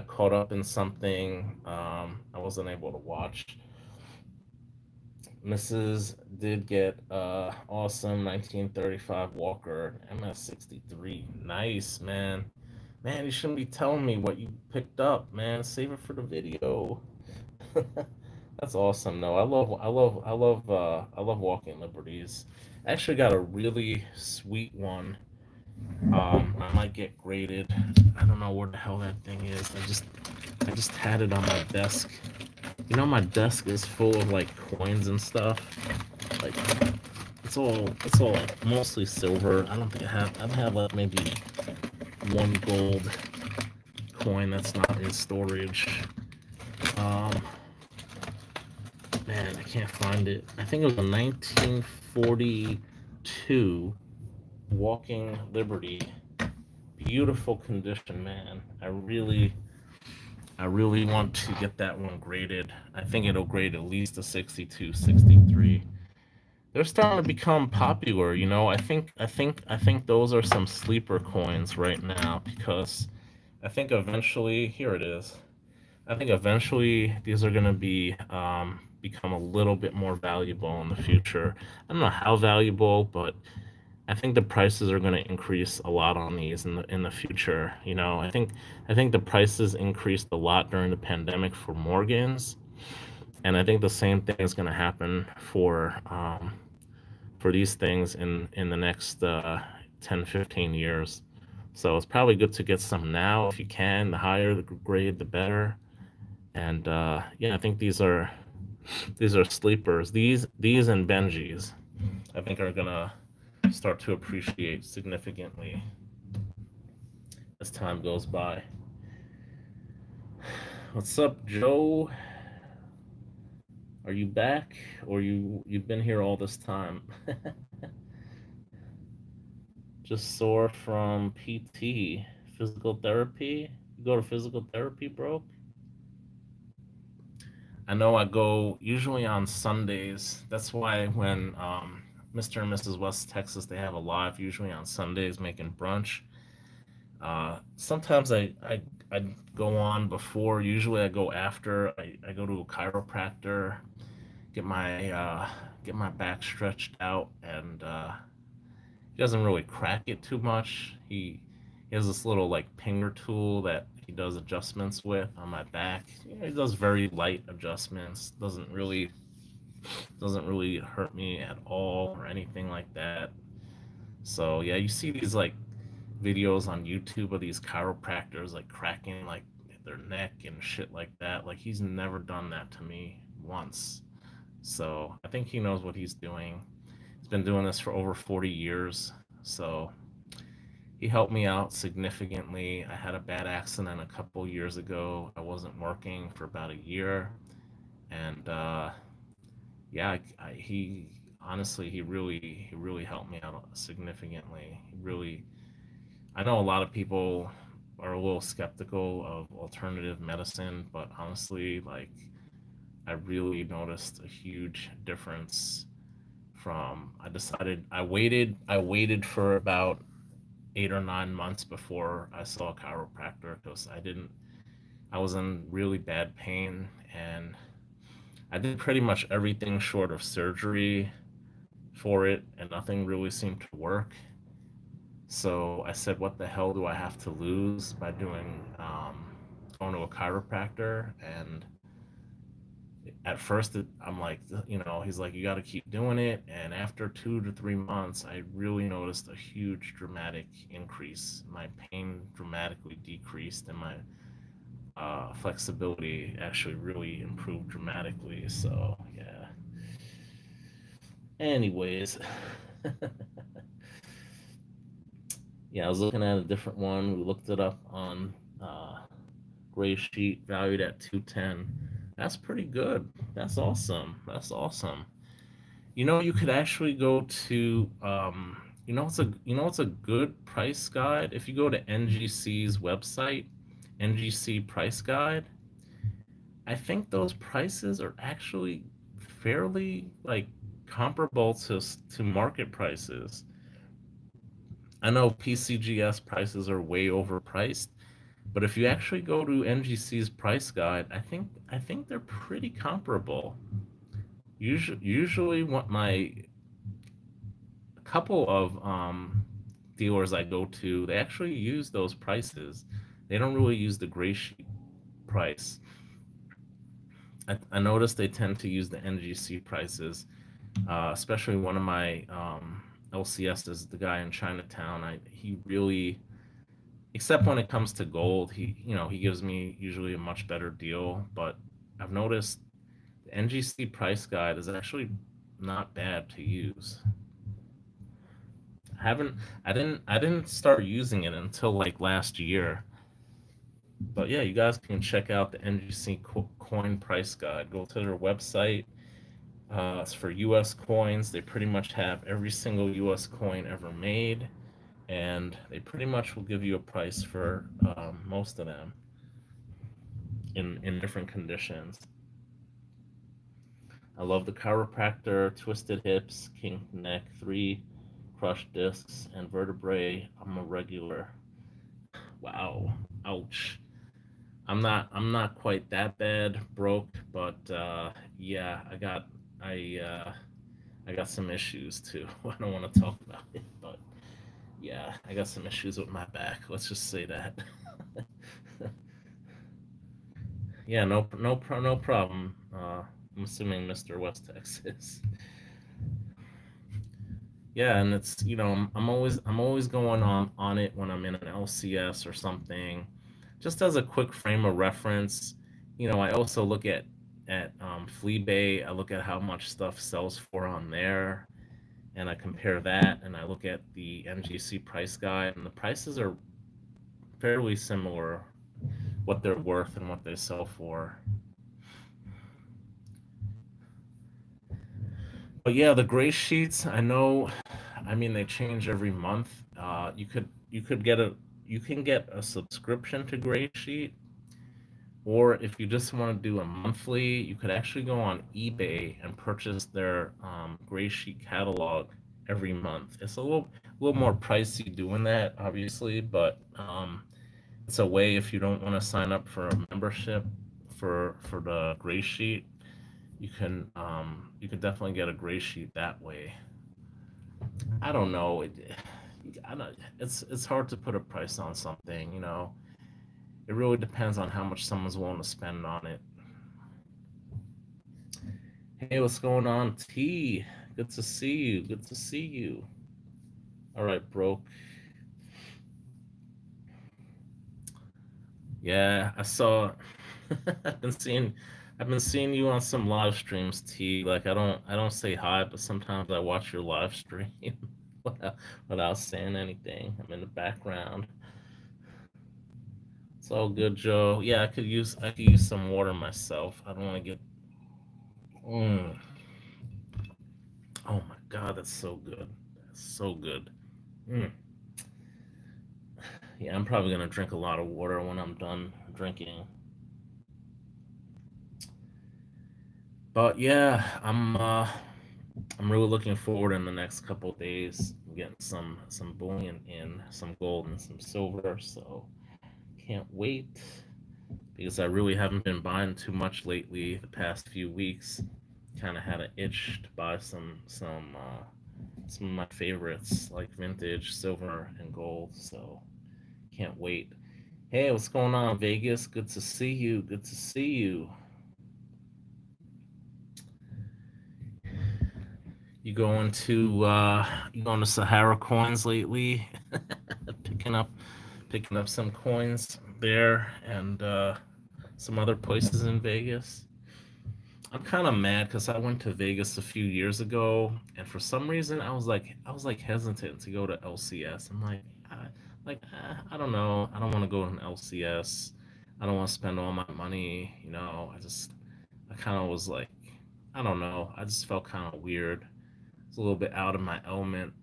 caught up in something. I wasn't able to watch. Mrs. did get awesome 1935 Walker MS63. Nice, man. Man, you shouldn't be telling me what you picked up, man. Save it for the video. That's awesome. No, I love Walking Liberties. I actually got a really sweet one. I might get graded. I don't know where the hell that thing is. I just had it on my desk. You know, my desk is full of like coins and stuff. Like it's all like mostly silver. I have like maybe one gold coin that's not in storage. Um, Man, I can't find it. I think it was a 1942 Walking Liberty. Beautiful condition, man. I really want to get that one graded. I think it'll grade at least a 62, 63. They're starting to become popular, you know. I think those are some sleeper coins right now because I think eventually, here it is. I think eventually these are going to be become a little bit more valuable in the future. I don't know how valuable, but I think the prices are going to increase a lot on these in the future. You know, I think the prices increased a lot during the pandemic for Morgans, and I think the same thing is going to happen for these things in the next 10, 15 years. So it's probably good to get some now if you can. The higher the grade, the better. And yeah, I think these are sleepers. These and Benjis, I think, are gonna start to appreciate significantly as time goes by. What's up, Joe? Are you back, or you've been here all this time? Just sore from PT, physical therapy. You go to physical therapy, bro? I know I go usually on Sundays. That's why when Mr. and Mrs. West Texas, they have a live usually on Sundays making brunch. Sometimes I go on before. Usually I go after. I go to a chiropractor, get my back stretched out, and he doesn't really crack it too much. He has this little like pinger tool that he does adjustments with on my back. He does very light adjustments. Doesn't really Doesn't really hurt me at all or anything like that. So yeah, you see these like videos on YouTube of these chiropractors like cracking like their neck and shit like that. Like he's never done that to me once. So I think he knows what he's doing. He's been doing this for over 40 years. So he helped me out significantly. I had a bad accident a couple years ago. I wasn't working for about a year. And yeah, he honestly, he really helped me out significantly. He really, I know a lot of people are a little skeptical of alternative medicine, but honestly, like I really noticed a huge difference from I waited for about 8 or 9 months before I saw a chiropractor because I was in really bad pain and I did pretty much everything short of surgery for it and nothing really seemed to work. So I said, what the hell do I have to lose by going to a chiropractor? And at first, I'm like, he's like, you got to keep doing it. And after 2 to 3 months, I really noticed a huge dramatic increase. My pain dramatically decreased, and my flexibility actually really improved dramatically. So, yeah. Anyways, yeah, I was looking at a different one. We looked it up on Gray Sheet, valued at 210. That's pretty good. That's awesome. That's awesome. You could actually go to it's a good price guide. If you go to NGC's website, NGC Price Guide, I think those prices are actually fairly like comparable to market prices. I know PCGS prices are way overpriced, but if you actually go to NGC's price guide, I think they're pretty comparable. Usually, what my a couple of dealers I go to, they actually use those prices. They don't really use the gray sheet price. I noticed they tend to use the NGC prices, especially one of my LCSs, the guy in Chinatown. He really, except when it comes to gold, he gives me usually a much better deal. But I've noticed the NGC price guide is actually not bad to use. I haven't I didn't start using it until like last year. But yeah, you guys can check out the NGC coin price guide. Go to their website. It's for US coins. They pretty much have every single US coin ever made, and they pretty much will give you a price for most of them in different conditions. I love the chiropractor, twisted hips, kinked neck, three crushed discs, and vertebrae. I'm a regular. Wow. Ouch. I'm not quite that bad broke, but yeah, I I got some issues too. I don't want to talk about it, but yeah, I got some issues with my back. Let's just say that. Yeah, no problem. I'm assuming Mr. West Texas. Yeah, and it's I'm always going on it when I'm in an LCS or something. Just as a quick frame of reference, I also look at Fleabay. I look at how much stuff sells for on there, and I compare that, and I look at the MGC price guide, and the prices are fairly similar, what they're worth and what they sell for. But yeah, the gray sheets, I know, I mean they change every month. You could get a subscription to Gray Sheet, or if you just want to do a monthly, you could actually go on eBay and purchase their Gray Sheet catalog every month. It's a little more pricey doing that, obviously, but it's a way if you don't want to sign up for a membership for the Gray Sheet, you can definitely get a Gray Sheet that way. I don't know. I don't, it's hard to put a price on something. It really depends on how much someone's willing to spend on it. Hey, what's going on, T? Good to see you. Good to see you. All right, bro. Yeah, I saw. I've been seeing, I've been seeing you on some live streams, T. Like I don't say hi, but sometimes I watch your live stream without saying anything. I'm in the background. It's all good, Joe. Yeah, I could use some water myself. I don't want to get. Mm. Oh my God, that's so good. That's so good. Mm. Yeah, I'm probably gonna drink a lot of water when I'm done drinking. But yeah, I'm really looking forward in the next couple of days getting some bullion in, some gold and some silver. So can't wait because I really haven't been buying too much lately. The past few weeks, kind of had an itch to buy some of my favorites like vintage silver and gold. So can't wait. Hey, what's going on, Vegas? Good to see you. Good to see you. You going to Sahara Coins lately? picking up picking up some coins there and some other places in Vegas. I'm kind of mad because I went to Vegas a few years ago, and for some reason I was like hesitant to go to LCS. I'm I don't know. I don't want to go to an LCS. I don't want to spend all my money. I kind of was like, I don't know. I just felt kind of weird. It's a little bit out of my element.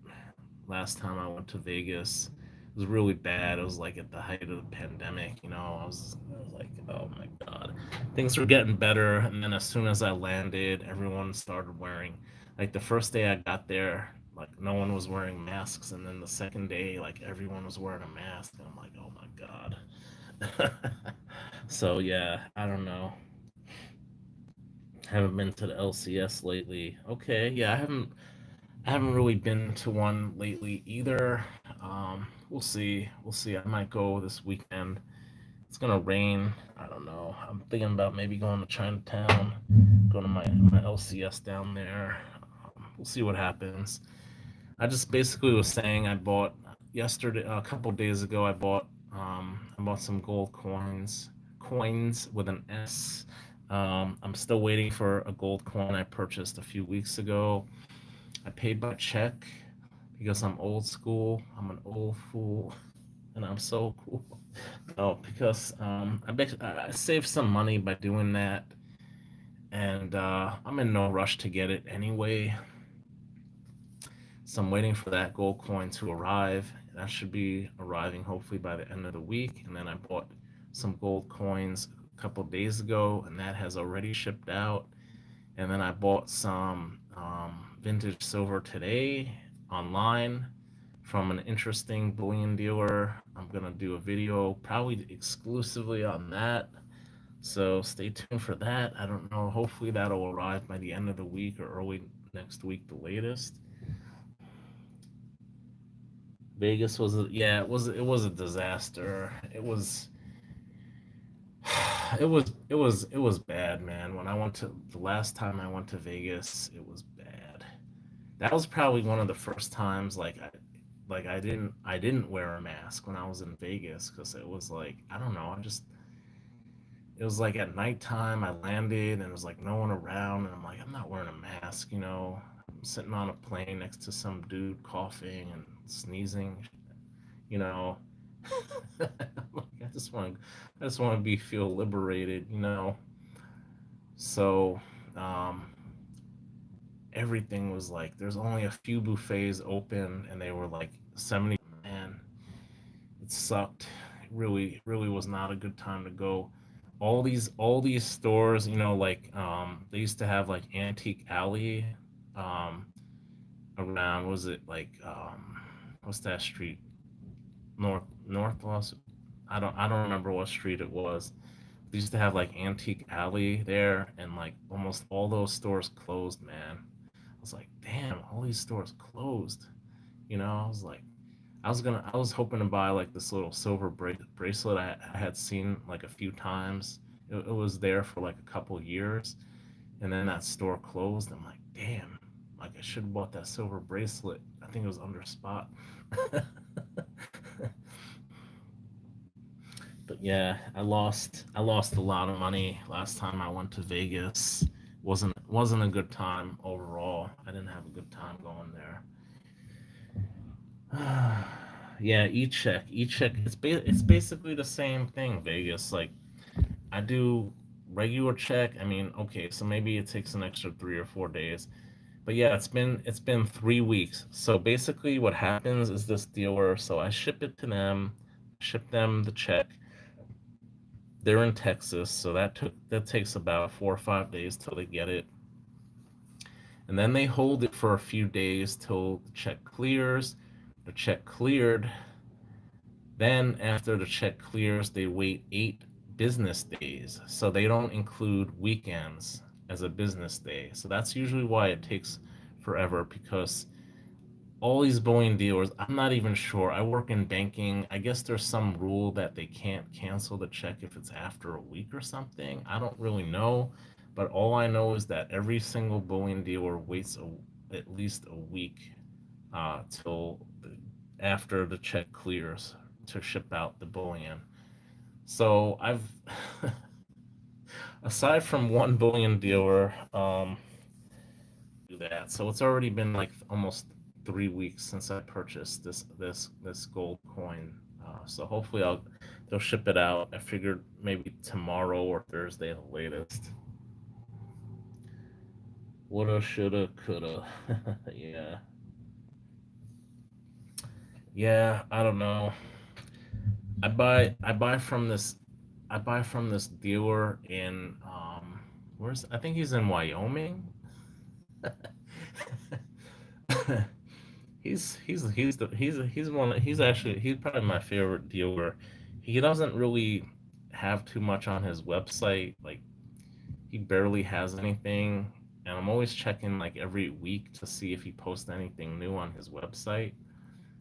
Last time I went to Vegas, it was really bad. It was like at the height of the pandemic. I was like, oh my god, things were getting better, and then as soon as I landed, everyone started wearing. Like the first day I got there, like no one was wearing masks, and then the second day, like everyone was wearing a mask, and I'm like, oh my god. So yeah, I don't know. Haven't been to the LCS lately. Okay, yeah, I haven't really been to one lately either. We'll see. We'll see. I might go this weekend. It's gonna rain. I don't know. I'm thinking about maybe going to Chinatown, going to my LCS down there. We'll see what happens. I just basically was saying I bought yesterday, a couple days ago. I bought some gold coins with an S. I'm still waiting for a gold coin I purchased a few weeks ago. I paid by check because I'm old school. I'm an old fool, and I'm so cool. No, because I saved some money by doing that, and I'm in no rush to get it anyway. So I'm waiting for that gold coin to arrive. That should be arriving hopefully by the end of the week. And then I bought some gold coins a couple days ago, and that has already shipped out. And then I bought some vintage silver today online from an interesting bullion dealer. I'm gonna do a video probably exclusively on that. So stay tuned for that. I don't know. Hopefully that'll arrive by the end of the week or early next week, the latest. Vegas yeah, it was a disaster. It was bad, man. When I went to the last time I went to Vegas, it was bad. That was probably one of the first times I didn't wear a mask when I was in Vegas because it was like I don't know, it was like at nighttime I landed and there was like no one around and I'm like I'm not wearing a mask. I'm sitting on a plane next to some dude coughing and sneezing, you know. I just want to be feel liberated. So um, everything was like there's only a few buffets open and they were like 70. Man, it sucked. It really was not a good time to go. All these stores, like they used to have like Antique Alley um around, was it like what's that street? North I don't remember what street it was. They used to have like Antique Alley there, and like almost all those stores closed, man. I was like, damn, all these stores closed. I was hoping to buy like this little silver bracelet I had seen like a few times. It was there for like a couple years, And then that store closed. I'm like, damn, like I should have bought that silver bracelet. I think it was under spot. But yeah, I lost a lot of money last time I went to Vegas. Wasn't a good time overall. I didn't have a good time going there. Yeah, e-check. It's basically the same thing. Vegas, like I do regular check. I mean, okay, so maybe it takes an extra 3 or 4 days. But yeah, it's been 3 weeks. So basically, what happens is this dealer. So I ship it to them, ship them the check. They're in Texas, so that takes about 4 or 5 days till they get it, and then they hold it for a few days till the check clears. The check cleared. Then after the check clears, they wait 8 business days. So they don't include weekends as a business day. So that's usually why it takes forever because all these bullion dealers, I'm not even sure. I work in banking. I guess there's some rule that they can't cancel the check if it's after a week or something. I don't really know. But all I know is that every single bullion dealer waits at least a week till after the check clears to ship out the bullion. So I've, aside from one bullion dealer, do that. So it's already been like almost 3 weeks since I purchased this gold coin. So hopefully they'll ship it out. I figured maybe tomorrow or Thursday at the latest. Woulda, shoulda, coulda. Yeah, yeah. I don't know. I buy from this dealer in where's I think he's in Wyoming. He's probably my favorite dealer. He doesn't really have too much on his website. Like he barely has anything, and I'm always checking like every week to see if he posts anything new on his website.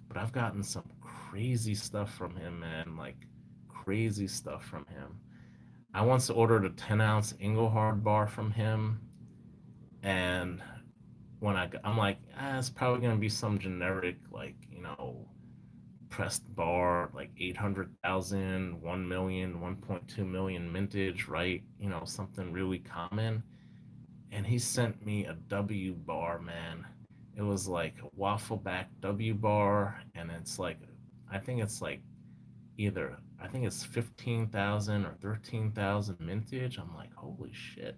But I've gotten some crazy stuff from him, man. Like crazy stuff from him. I once ordered a 10-ounce Engelhard bar from him, and I'm like, it's probably gonna be some generic, like pressed bar, like 800,000, 1 million, 1.2 million mintage, right? Something really common. And he sent me a W bar, man. It was like a waffle back W bar, and it's like, I think it's like I think it's 15,000 or 13,000 mintage. I'm like, holy shit.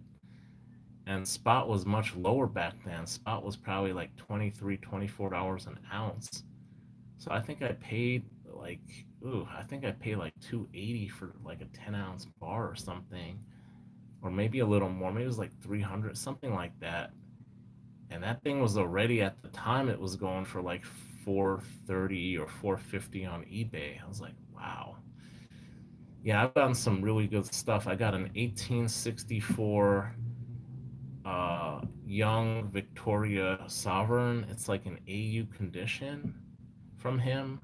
And spot was much lower back then. Spot was probably like 23, $24 an ounce. So I think I paid like, I think I paid like 280 for like a 10-ounce bar or something, or maybe a little more. Maybe it was like 300, something like that. And that thing was already at the time it was going for like 430 or 450 on eBay. I was like, wow. Yeah, I've gotten some really good stuff. I got an 1864 young Victoria Sovereign. It's like an AU condition from him.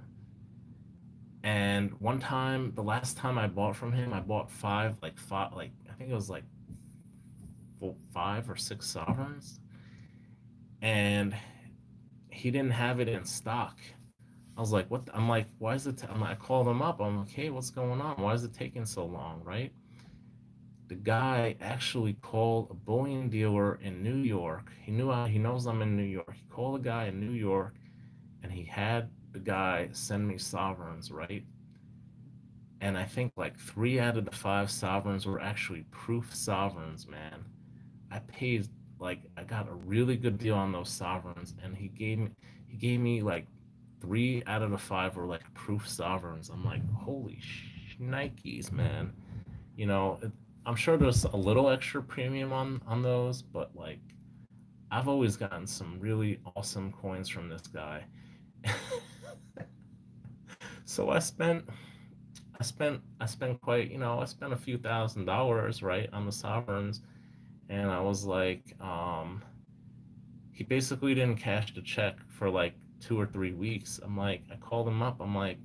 And one time, the last time I bought from him, I bought five, like I think it was like 5 or 6 sovereigns, and he didn't have it in stock. I was like, "What?" I'm like, "Why is it?" I'm like, I called him up. I'm like, "Hey, what's going on? Why is it taking so long?" Right? The guy actually called a bullion dealer in New York. He knows I'm in New York. He called a guy in New York, and he had the guy send me sovereigns, right? And I think like 3 out of the 5 sovereigns were actually proof sovereigns, man. I got a really good deal on those sovereigns, and he gave me like 3 out of the 5 were like proof sovereigns. I'm like, holy Nikes, man. You know, it, I'm sure there's a little extra premium on those, but like I've always gotten some really awesome coins from this guy. So I spent quite, I spent a few $1,000s, right, on the sovereigns, and I was like, he basically didn't cash the check for like 2 or 3 weeks. I called him up. I'm like,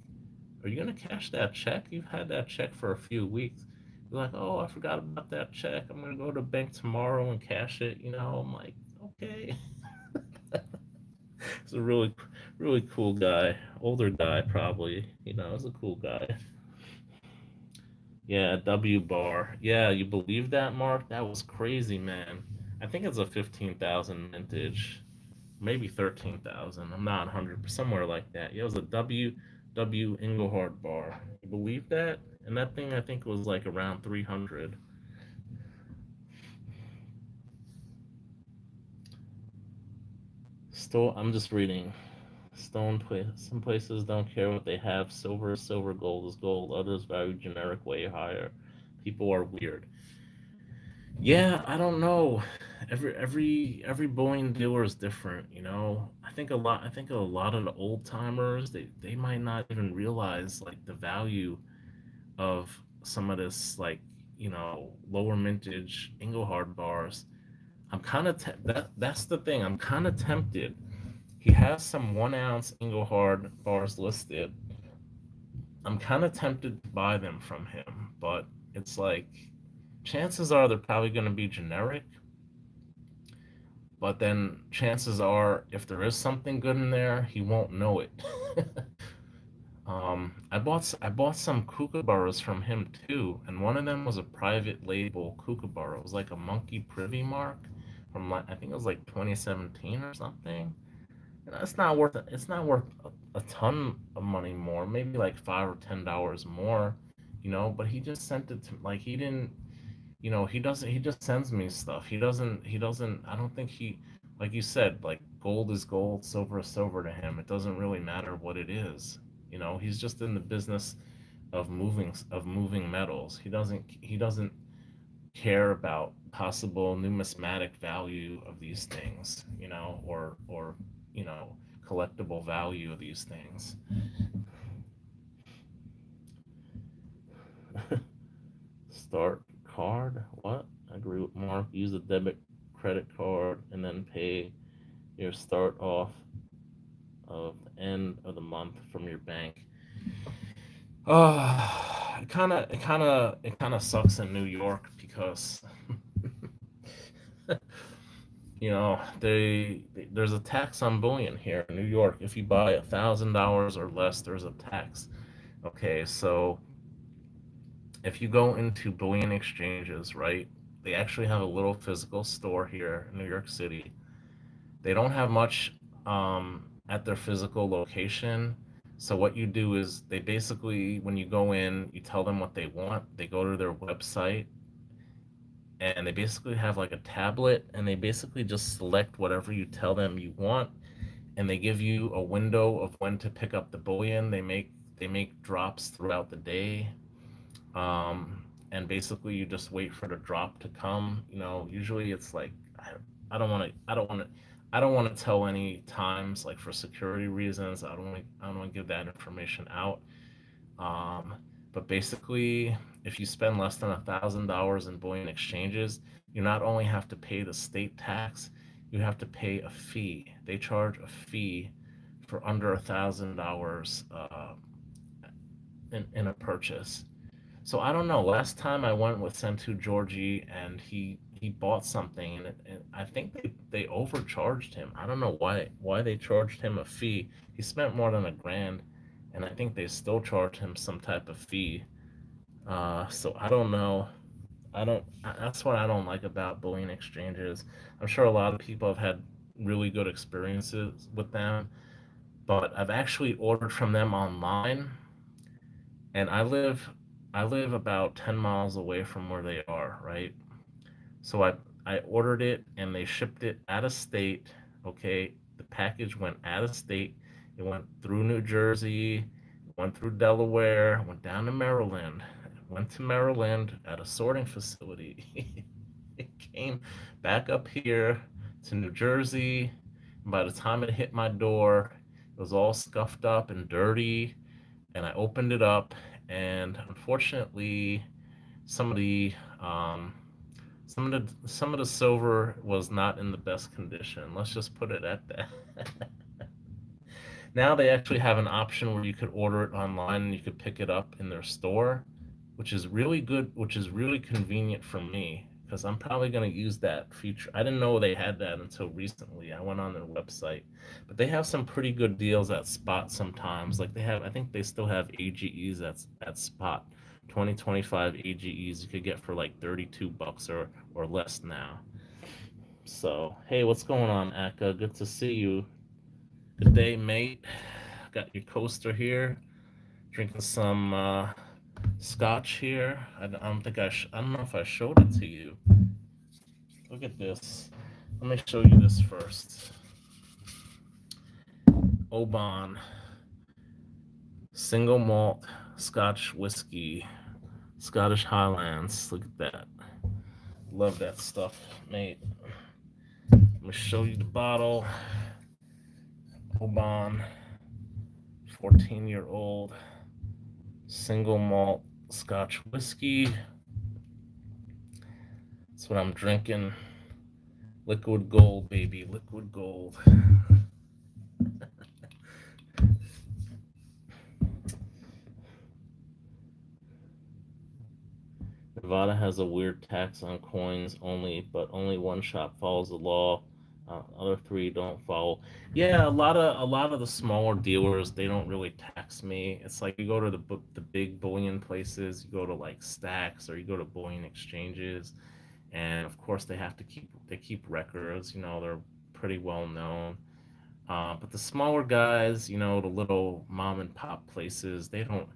are you gonna cash that check? You've had that check for a few weeks. Like, oh, I forgot about that check. I'm gonna go to the bank tomorrow and cash it. I'm like, okay. He's a really, really cool guy. Older guy, probably. He's a cool guy. Yeah, W bar. Yeah, you believe that, Mark? That was crazy, man. I think it's a 15,000 vintage, maybe 13,000. I'm not 100, somewhere like that. Yeah, it was a W Engelhard bar. You believe that? And that thing, I think, was like around 300. Still, I'm just reading. Some places don't care what they have. Silver is silver, gold is gold. Others value generic way higher. People are weird. Yeah, I don't know. Every Boeing dealer is different. I think a lot of the old timers, they might not even realize like the value of some of this, like, lower mintage Engelhard bars. I'm kind of that's the thing. I'm kind of tempted. He has some 1 ounce Engelhard bars listed. I'm kind of tempted to buy them from him, but it's like chances are they're probably going to be generic. But then chances are, if there is something good in there, he won't know it. I bought some kookaburras from him too, and one of them was a private label kookaburra. It was like a monkey privy mark from, like, I think it was like 2017 or something. And it's not worth a ton of money more, maybe like $5 or $10 more, But he just sent it to, like, he didn't, he just sends me stuff. He doesn't. I don't think he, like you said, like, gold is gold, silver is silver to him. It doesn't really matter what it is. He's just in the business of moving metals. He doesn't care about possible numismatic value of these things, or you know collectible value of these things. Start card? What? I agree with Mark. Use a debit credit card and then pay your start off of the end of the month from your bank. It kind of sucks in New York because there's a tax on bullion here in New York. If you buy $1,000 or less, there's a tax. Okay, so if you go into bullion exchanges, right? They actually have a little physical store here in New York City. They don't have much at their physical location. So what you do is they basically, when you go in, you tell them what they want. They go to their website and they basically have like a tablet, and they basically just select whatever you tell them you want, and they give you a window of when to pick up the bullion. They make drops throughout the day, and basically you just wait for the drop to come. Usually it's like, I don't want to tell any times, like, for security reasons. I don't want to give that information out. Um, but basically, if you spend less than $1,000 in bullion exchanges, you not only have to pay the state tax, you have to pay a fee. They charge a fee for under $1,000 in a purchase. So I don't know. Last time I went with Sentu Georgie, and he bought something, and I think they overcharged him. I don't know why they charged him a fee. He spent more than $1,000, and I think they still charge him some type of fee. So I don't know. That's what I don't like about bullion exchanges. I'm sure a lot of people have had really good experiences with them, but I've actually ordered from them online, and I live about 10 miles away from where they are, right? So I ordered it and they shipped it out of state. Okay, the package went out of state. It went through New Jersey, went through Delaware, went down to Maryland, went to Maryland at a sorting facility. It came back up here to New Jersey. And by the time it hit my door, it was all scuffed up and dirty. And I opened it up, and unfortunately, some of the um, some of the silver was not in the best condition. Let's just put it at that. Now they actually have an option where you could order it online and you could pick it up in their store, which is really good, which is really convenient for me because I'm probably going to use that feature. I didn't know they had that until recently. I went on their website, but they have some pretty good deals at Spot sometimes. Like they have, I think they still have AGEs at Spot. 2025 AGEs you could get for like $32 or less now. So, hey, what's going on, Akka? Good to see you. Good day, mate. Got your coaster here. Drinking some scotch here. I don't think I don't know if I showed it to you. Look at this. Let me show you this first. Oban single malt Scotch whiskey, Scottish Highlands. Look at that. Love that stuff, mate. Let me show you the bottle. Oban, 14-year-old single malt Scotch whiskey. That's what I'm drinking. Liquid gold, baby, liquid gold. Nevada has a weird tax on coins only, but only one shop follows the law. Other three don't follow. Yeah, a lot of the smaller dealers they don't really tax me. It's like you go to the big bullion places, you go to like Stacks or you go to bullion exchanges, and of course they keep records. They're pretty well known. But the smaller guys, the little mom and pop places, they don't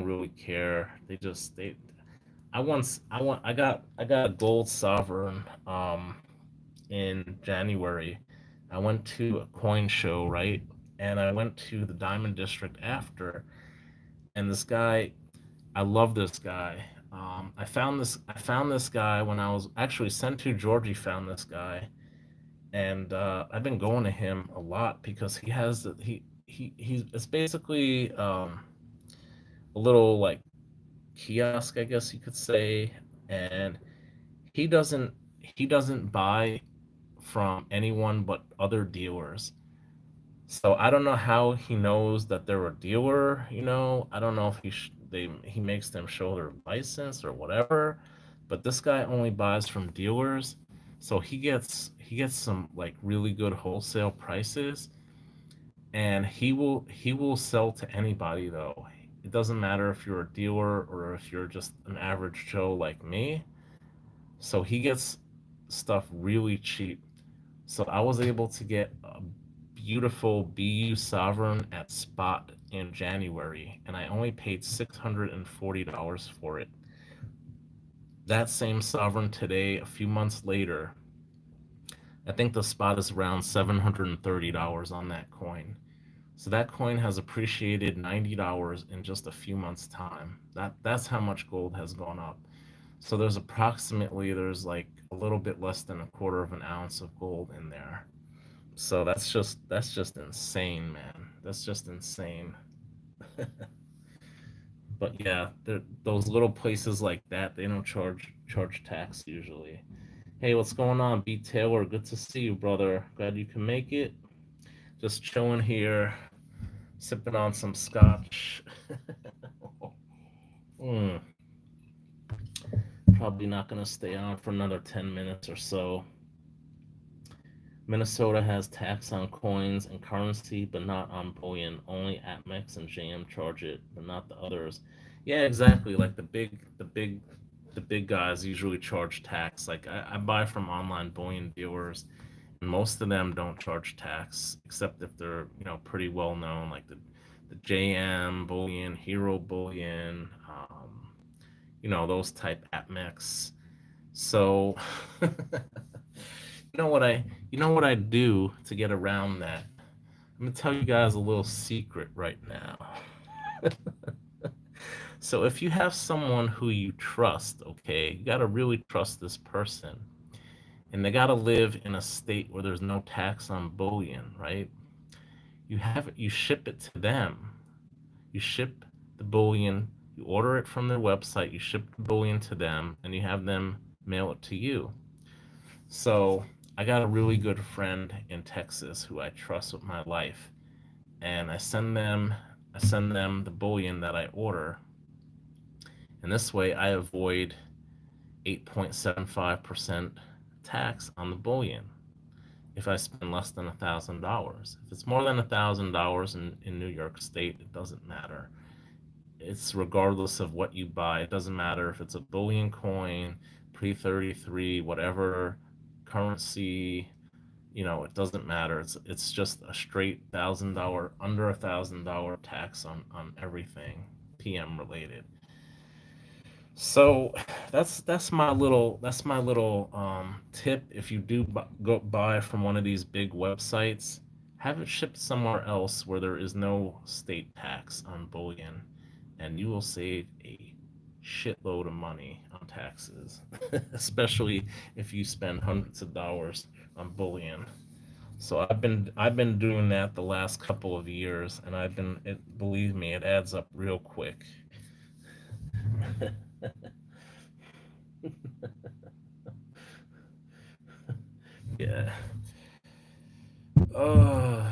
really care. I got a gold sovereign in January. I went to a coin show, right? And I went to the Diamond District after, and this guy, I love this guy. I found this guy when I was actually sent to Georgie. Found this guy, and I've been going to him a lot because he has he's it's basically a little like kiosk, I guess you could say, and he doesn't he doesn't buy from anyone but other dealers. So I don't know how he knows that they're a dealer. I don't know if he makes them show their license or whatever. But this guy only buys from dealers, so he gets some like really good wholesale prices, and he will sell to anybody though. It doesn't matter if you're a dealer or if you're just an average Joe like me. So he gets stuff really cheap. So I was able to get a beautiful BU Sovereign at Spot in January, and I only paid $640 for it. That same Sovereign today, a few months later, I think the spot is around $730 on that coin. So that coin has appreciated $90 in just a few months' time. That's how much gold has gone up. So there's like a little bit less than a quarter of an ounce of gold in there. So that's just insane, man. That's just insane. But yeah, those little places like that, they don't charge tax usually. Hey, what's going on, B Taylor? Good to see you, brother. Glad you can make it. Just chilling here, sipping on some scotch. mm, Probably not gonna stay on for another 10 minutes or so. Minnesota has tax on coins and currency, but not on bullion. Only Atmex and JM charge it, but not the others. Yeah, exactly. Like the big guys usually charge tax. Like I buy from online bullion dealers, and most of them don't charge tax, except if they're pretty well known, like the JM bullion, Hero bullion, those type Atmex. So you know what I do to get around that? I'm gonna tell you guys a little secret right now. So if you have someone who you trust, okay, you gotta really trust this person, and they gotta live in a state where there's no tax on bullion, right? You ship it to them. You ship the bullion. You order it from their website. You ship the bullion to them, and you have them mail it to you. So I got a really good friend in Texas who I trust with my life, and I send them the bullion that I order, And this way I avoid 8.75% tax on the bullion if I spend less than $1,000. If it's more than $1,000 in New York State, it doesn't matter. It's regardless of what you buy. It doesn't matter if it's a bullion coin, pre 33, whatever currency, it doesn't matter. It's just a straight $1,000, under $1,000 tax on everything PM related. So that's my little tip. If you do go buy from one of these big websites, have it shipped somewhere else where there is no state tax on bullion, and you will save a shitload of money on taxes, especially if you spend hundreds of dollars on bullion. So I've been doing that the last couple of years, and believe me, it adds up real quick. Yeah. Uh,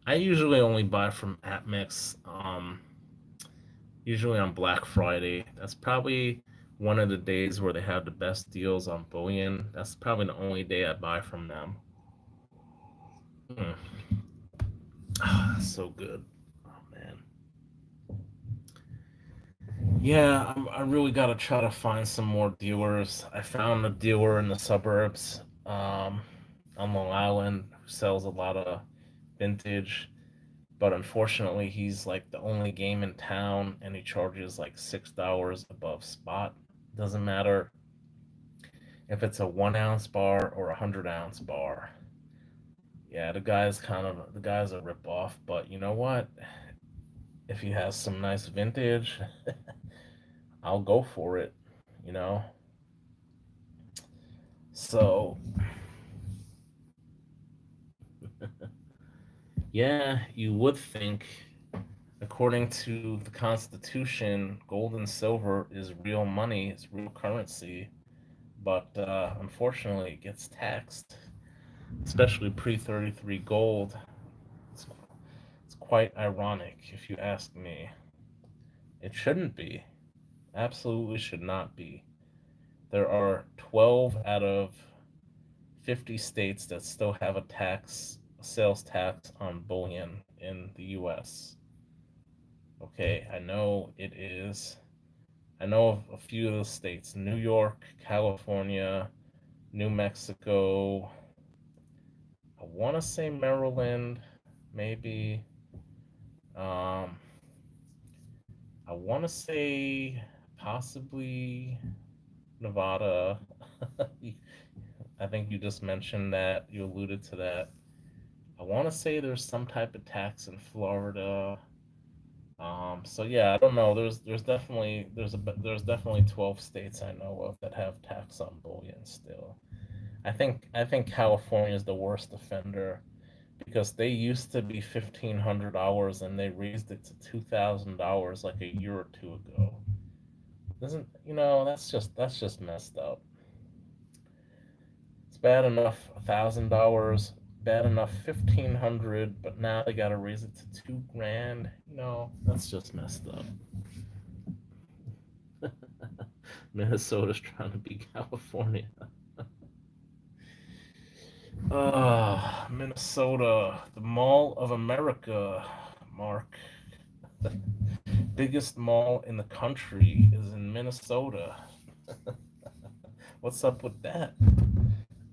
I usually only buy from AppMix, usually on Black Friday. That's probably one of the days where they have the best deals on bullion. That's probably the only day I buy from them. Mm. So good. Oh man. Yeah, I really got to try to find some more dealers. I found a dealer in the suburbs, on Long Island, who sells a lot of vintage, but unfortunately, he's like the only game in town, and he charges like $6 above spot. Doesn't matter if it's a 1 ounce bar or a 100 ounce bar. Yeah, the guy's a rip off, but you know what? If he has some nice vintage, I'll go for it. You know. So yeah, you would think, according to the Constitution, gold and silver is real money, it's real currency, but unfortunately, it gets taxed, especially pre 33 gold. It's, it's quite ironic, if you ask me. It shouldn't be. Absolutely should not be. There are 12 out of 50 states that still have a sales tax on bullion in the US. Okay, I know of a few of the states: New York, California, New Mexico. I want to say Maryland, maybe. Um, I want to say possibly Nevada. I think you just mentioned that. You alluded to that. I want to say there's some type of tax in Florida. So yeah, I don't know. There's definitely 12 states I know of that have tax on bullion still. I think California is the worst offender because they used to be $1,500 and they raised it to $2,000 like a year or two ago. Doesn't that's just messed up. It's bad enough $1,000, bad enough 1,500, but now they got to raise it to 2 grand. That's just messed up. Minnesota's trying to be California. Minnesota, the Mall of America, Mark. The biggest mall in the country is in Minnesota. What's up with that?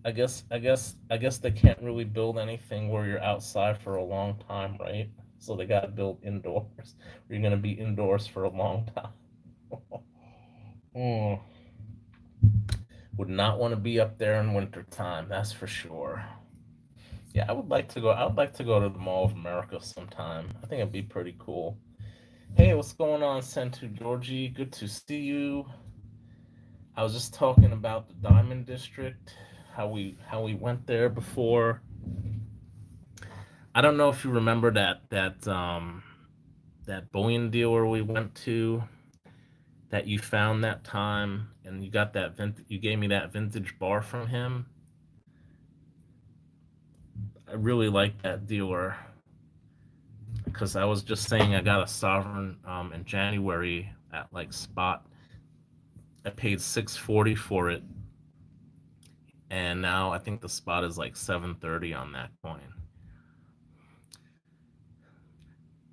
I guess they can't really build anything where you're outside for a long time, right? So they gotta build indoors. You're gonna be indoors for a long time. Mm. Would not want to be up there in winter time, that's for sure. Yeah, I would like to go. I would like to go to the Mall of America sometime. I think it'd be pretty cool. Hey, what's going on, Sentu Georgie? Good to see you. I was just talking about the Diamond District, how we went there before. I don't know if you remember that bullion dealer we went to, that you found that time, and you gave me that vintage bar from him. I really like that dealer. because I was just saying I got a sovereign in January at like spot. I paid 640 for it, and now I think the spot is like 730 on that coin.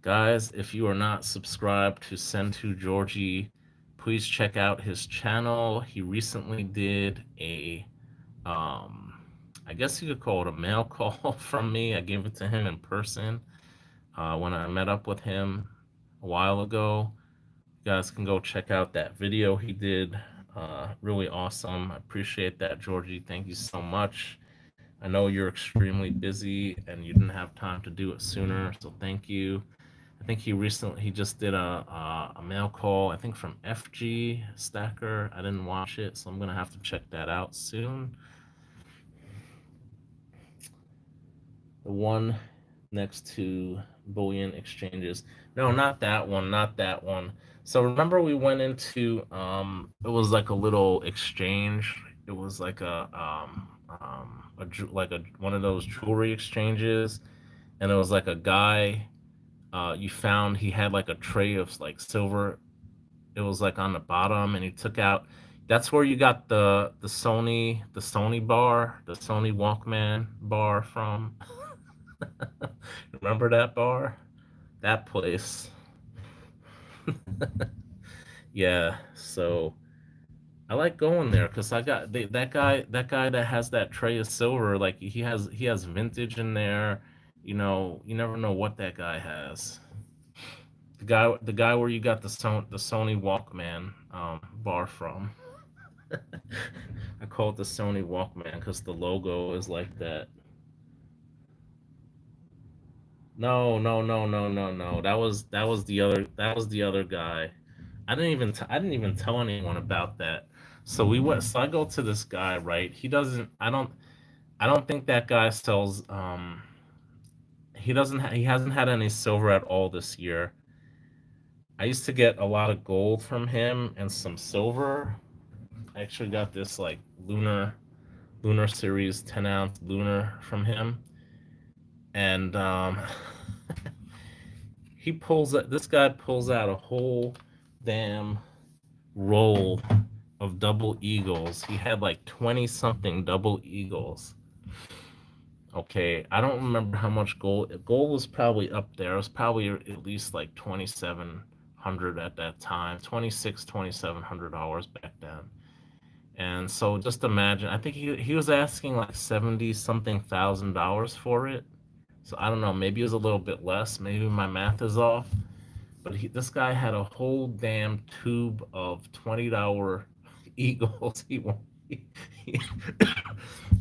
Guys, if you are not subscribed to Send to Georgie, please check out his channel. He recently did a um I guess you could call it a mail call from me. I gave it to him in person when I met up with him a while ago. You guys can go check out that video he did. Really awesome. I appreciate that, Georgie. Thank you so much. I know you're extremely busy and you didn't have time to do it sooner, so thank you. I think he just did a mail call, I think from FG Stacker. I didn't watch it, so I'm gonna have to check that out soon. The one next to bullion exchanges. No, not that one, not that one. So remember we went into it was like a little exchange. It was like like a one of those jewelry exchanges, and it was like a guy you found he had like a tray of like silver. It was like on the bottom, and he took out. That's where you got the Sony bar, the Sony Walkman bar from. Remember that bar? That place. Yeah. So I like going there because I got that guy that has that tray of silver. Like he has vintage in there. You never know what that guy has. The guy where you got the Sony Walkman bar from. I call it the Sony Walkman because the logo is like that. No, no, no, no, no, no. That was the other guy. I didn't even tell anyone about that. So we went. So I go to this guy, right? He doesn't. I don't think that guy sells. He hasn't had any silver at all this year. I used to get a lot of gold from him and some silver. I actually got this like lunar series 10-ounce lunar from him, and this guy pulls out a whole damn roll of double eagles. He had like 20 something double eagles. Okay, I don't remember how much gold was probably up there. It was probably at least like 2700 at that time, 2700 dollars back then. And so just imagine, I think he was asking like 70 something thousand dollars for it. So I don't know, maybe it was a little bit less, maybe my math is off. But this guy had a whole damn tube of $20 Eagles. He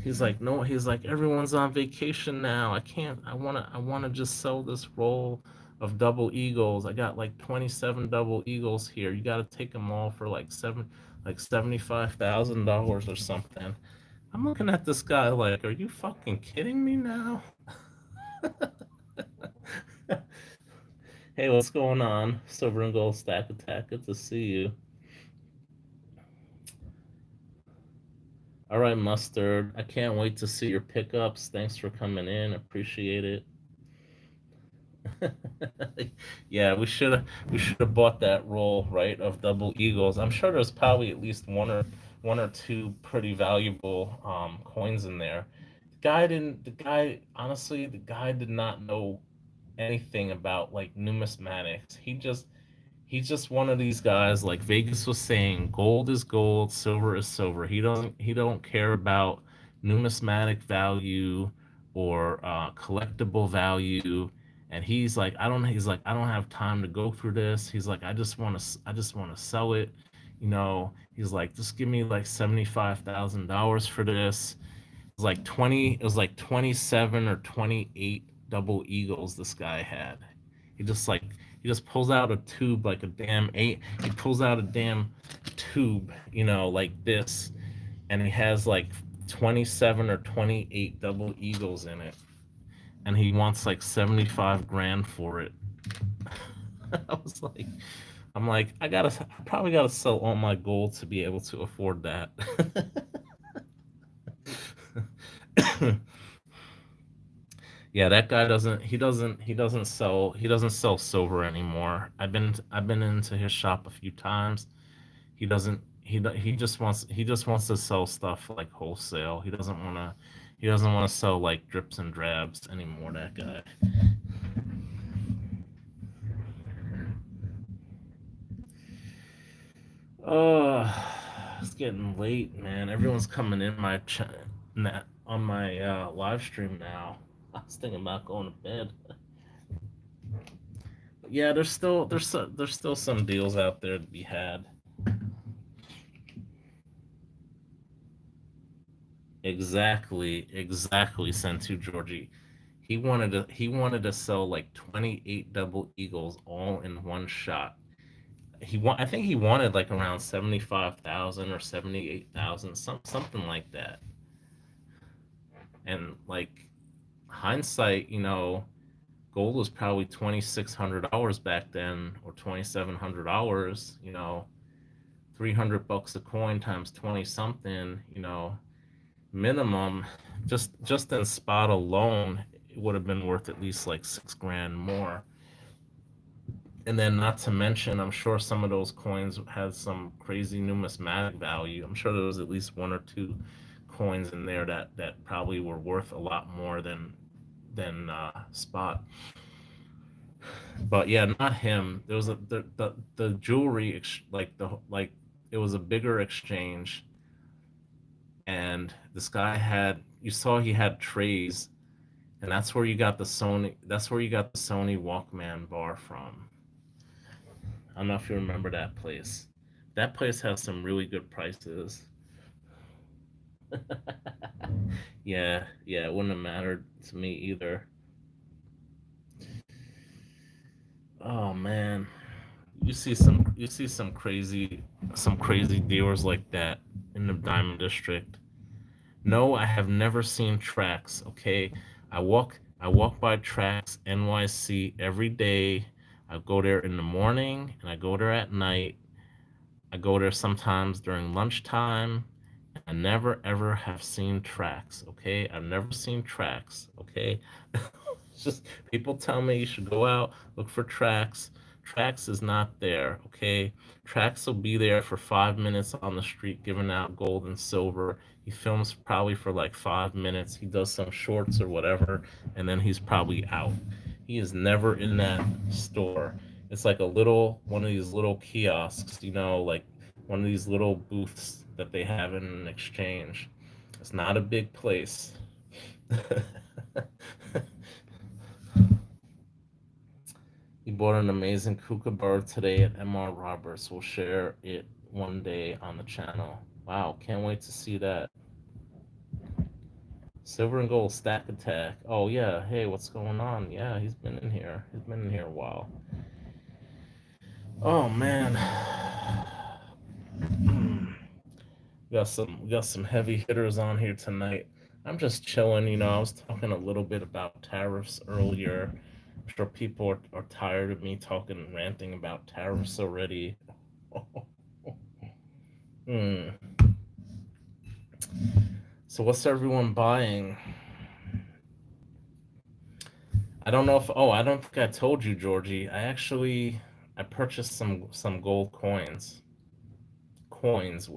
he's like, no, he's like, everyone's on vacation now. I can't. I wanna just sell this roll of double Eagles. I got like 27 double Eagles here. You got to take them all for like $75,000 or something. I'm looking at this guy like, are you fucking kidding me now? Hey, what's going on? Silver and Gold Stack Attack. Good to see you. All right, Mustard. I can't wait to see your pickups. Thanks for coming in. Appreciate it. Yeah, we should have bought that roll, right, of double eagles. I'm sure there's probably at least one or two pretty valuable coins in there. The guy did not know anything about like numismatics. He's just one of these guys, like Vegas was saying, gold is gold, silver is silver. He don't care about numismatic value or collectible value. And he's like, I don't have time to go through this. He's like, I just want to sell it. He's like, just give me like $75,000 for this. It was like 27 or 28 double eagles this guy had. He just like he just pulls out a tube like a damn eight. He pulls out a damn tube, like this, and he has like 27 or 28 double eagles in it, and he wants like 75 grand for it. I was like, I'm like, I probably gotta sell all my gold to be able to afford that. Yeah, that guy doesn't. He doesn't sell silver anymore. I've been into his shop a few times. He doesn't. He just wants to sell stuff like wholesale. He doesn't want to sell like drips and drabs anymore. That guy. It's getting late, man. Everyone's coming in on my live stream now. I was thinking about going to bed. Yeah, there's still some deals out there to be had. Exactly, Sentu Georgie. He wanted to sell like 28 double eagles all in one shot. I think he wanted like around 75,000 or 78,000, something like that. And like hindsight, gold was probably $2,600 back then, or $2,700. 300 bucks a coin times 20 something. Minimum, just in spot alone, it would have been worth at least like 6 grand more. And then, not to mention, I'm sure some of those coins had some crazy numismatic value. I'm sure there was at least one or two coins in there that probably were worth a lot more than spot. But yeah, not him. There was the jewelry like it was a bigger exchange, and this guy had you saw he had trays, and that's where you got the Sony Walkman bar from. I don't know if you remember that place. That place has some really good prices. Yeah, yeah, it wouldn't have mattered to me either. Oh man, you see some crazy dealers like that in the Diamond District. No, I have never seen tracks. Okay, I walk by tracks NYC every day. I go there in the morning and I go there at night. I go there sometimes during lunchtime. I never ever have seen tracks. Okay, I've never seen tracks. Okay, it's just people tell me you should go out look for tracks. Tracks is not there. Okay, tracks will be there for 5 minutes on the street giving out gold and silver. He films probably for like 5 minutes. He does some shorts or whatever, and then he's probably out. He is never in that store. It's like a little one of these little kiosks, like one of these little booths that they have in an exchange. It's not a big place. He bought an amazing kookaburra today at MR Roberts. We'll share it one day on the channel. Wow, can't wait to see that. Silver and gold stack attack. Oh yeah, hey, what's going on? Yeah, he's been in here. He's been in here a while. Oh man. We got some heavy hitters on here tonight. I'm just chilling. I was talking a little bit about tariffs earlier. I'm sure people are tired of me talking and ranting about tariffs already. Hmm. So what's everyone buying? I don't know if I don't think I told you, Georgie. I purchased some gold coins. Coins,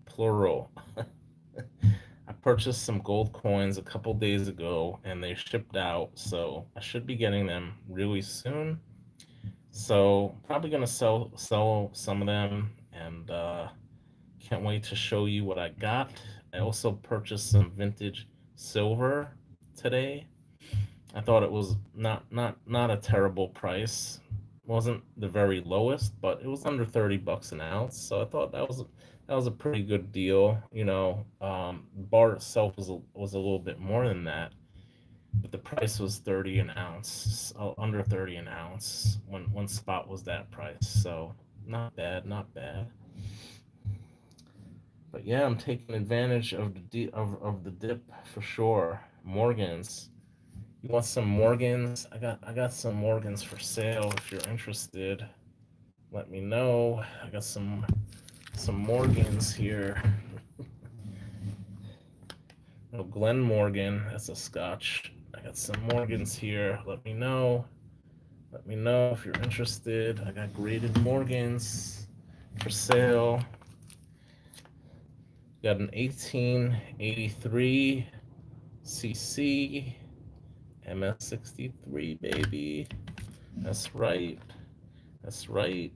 plural. I purchased some gold coins a couple days ago and they shipped out, so I should be getting them really soon. So probably gonna sell some of them, and can't wait to show you what I got. I also purchased some vintage silver today. I thought it was not a terrible price. Wasn't the very lowest, but it was under 30 bucks an ounce. So I thought that was a pretty good deal. Bar itself was a little bit more than that, but the price was 30 an ounce, under 30 an ounce when spot was that price. So not bad, not bad. But yeah, I'm taking advantage of the dip for sure. Morgans. You want some Morgans? I got some Morgans for sale if you're interested. Let me know. I got some Morgans here. No, Glen Morgan. That's a Scotch. I got some Morgans here. Let me know. Let me know if you're interested. I got graded Morgans for sale. Got an 1883 CC MS63, baby. That's right. That's right.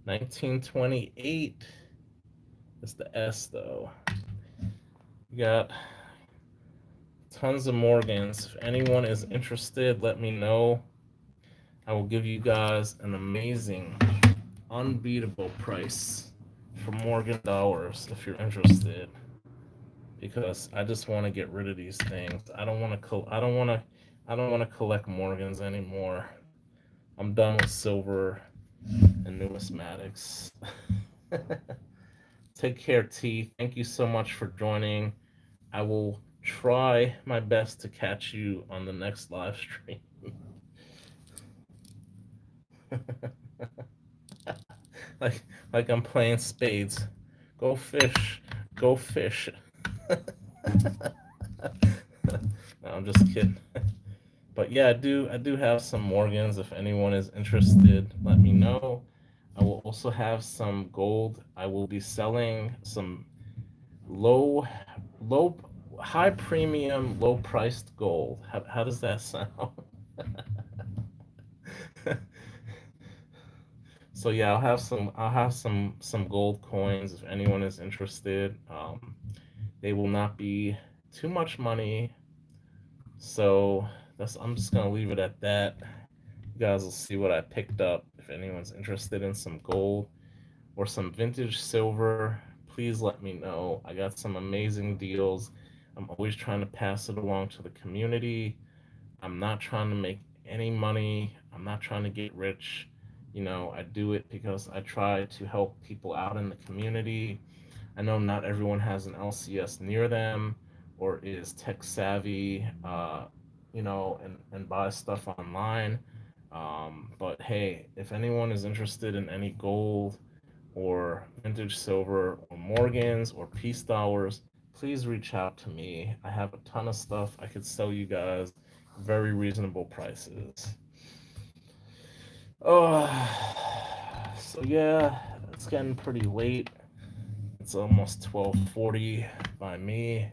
1928. It's the S though. We got tons of Morgans. If anyone is interested, let me know. I will give you guys an amazing, unbeatable price for Morgan dollars if you're interested. Because I just want to get rid of these things. I don't want to collect Morgans anymore. I'm done with silver and numismatics. Take care, T. Thank you so much for joining. I will try my best to catch you on the next live stream. like I'm playing spades. Go fish. Go fish. No, I'm just kidding. But yeah, I do have some Morgans. If anyone is interested, let me know. I will also have some gold. I will be selling some low high premium, low priced gold. How does that sound? So yeah, I'll have some gold coins if anyone is interested. They will not be too much money. So I'm just gonna leave it at that. You guys will see what I picked up. If anyone's interested in some gold or some vintage silver, please let me know. I got some amazing deals. I'm always trying to pass it along to the community. I'm not trying to make any money. I'm not trying to get rich. I do it because I try to help people out in the community. I know not everyone has an LCS near them or is tech savvy, and buys stuff online. But hey, if anyone is interested in any gold or vintage silver or Morgans or peace dollars, please reach out to me. I have a ton of stuff I could sell you guys, very reasonable prices. Oh, so yeah, it's getting pretty late. It's almost 12:40 by me.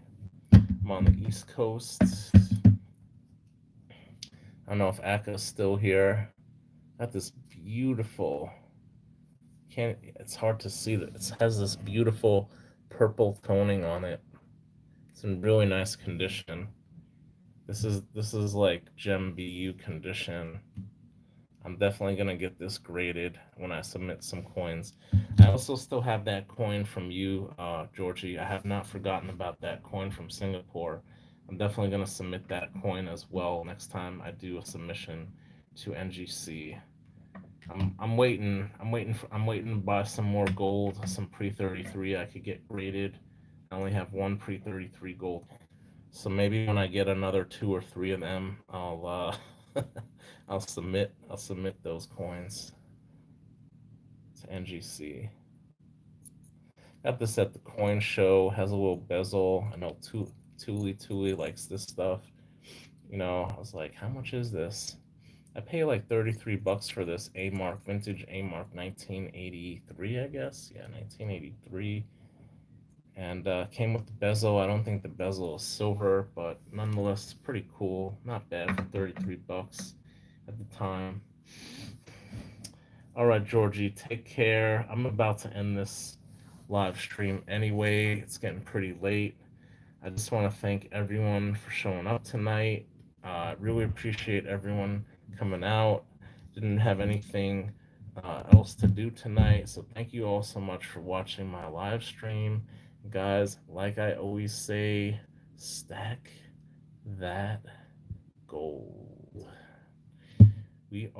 I'm on the East Coast. I don't know if Aka's still here. Got this beautiful. It's hard to see that it has this beautiful purple toning on it. It's in really nice condition. This is like Gem BU condition. I'm definitely gonna get this graded when I submit some coins. I also still have that coin from you, Georgie. I have not forgotten about that coin from Singapore. I'm definitely gonna submit that coin as well next time I do a submission to NGC. I'm waiting. I'm waiting to buy some more gold, some pre-33 I could get graded. I only have one pre-33 gold. So maybe when I get another 2 or 3 of them, I'll submit those coins to NGC. Got this at the coin show. Has a little bezel. I know Tuli likes this stuff. I was like, how much is this? I pay like $33 for this A-Mark, vintage A-Mark 1983, I guess. Yeah, 1983. And came with the bezel. I don't think the bezel is silver, but nonetheless, it's pretty cool. Not bad for $33 at the time. All right, Georgie, take care. I'm about to end this live stream anyway. It's getting pretty late. I just want to thank everyone for showing up tonight. Really appreciate everyone coming out. Didn't have anything else to do tonight, so thank you all so much for watching my live stream. Guys, like I always say, stack that gold. We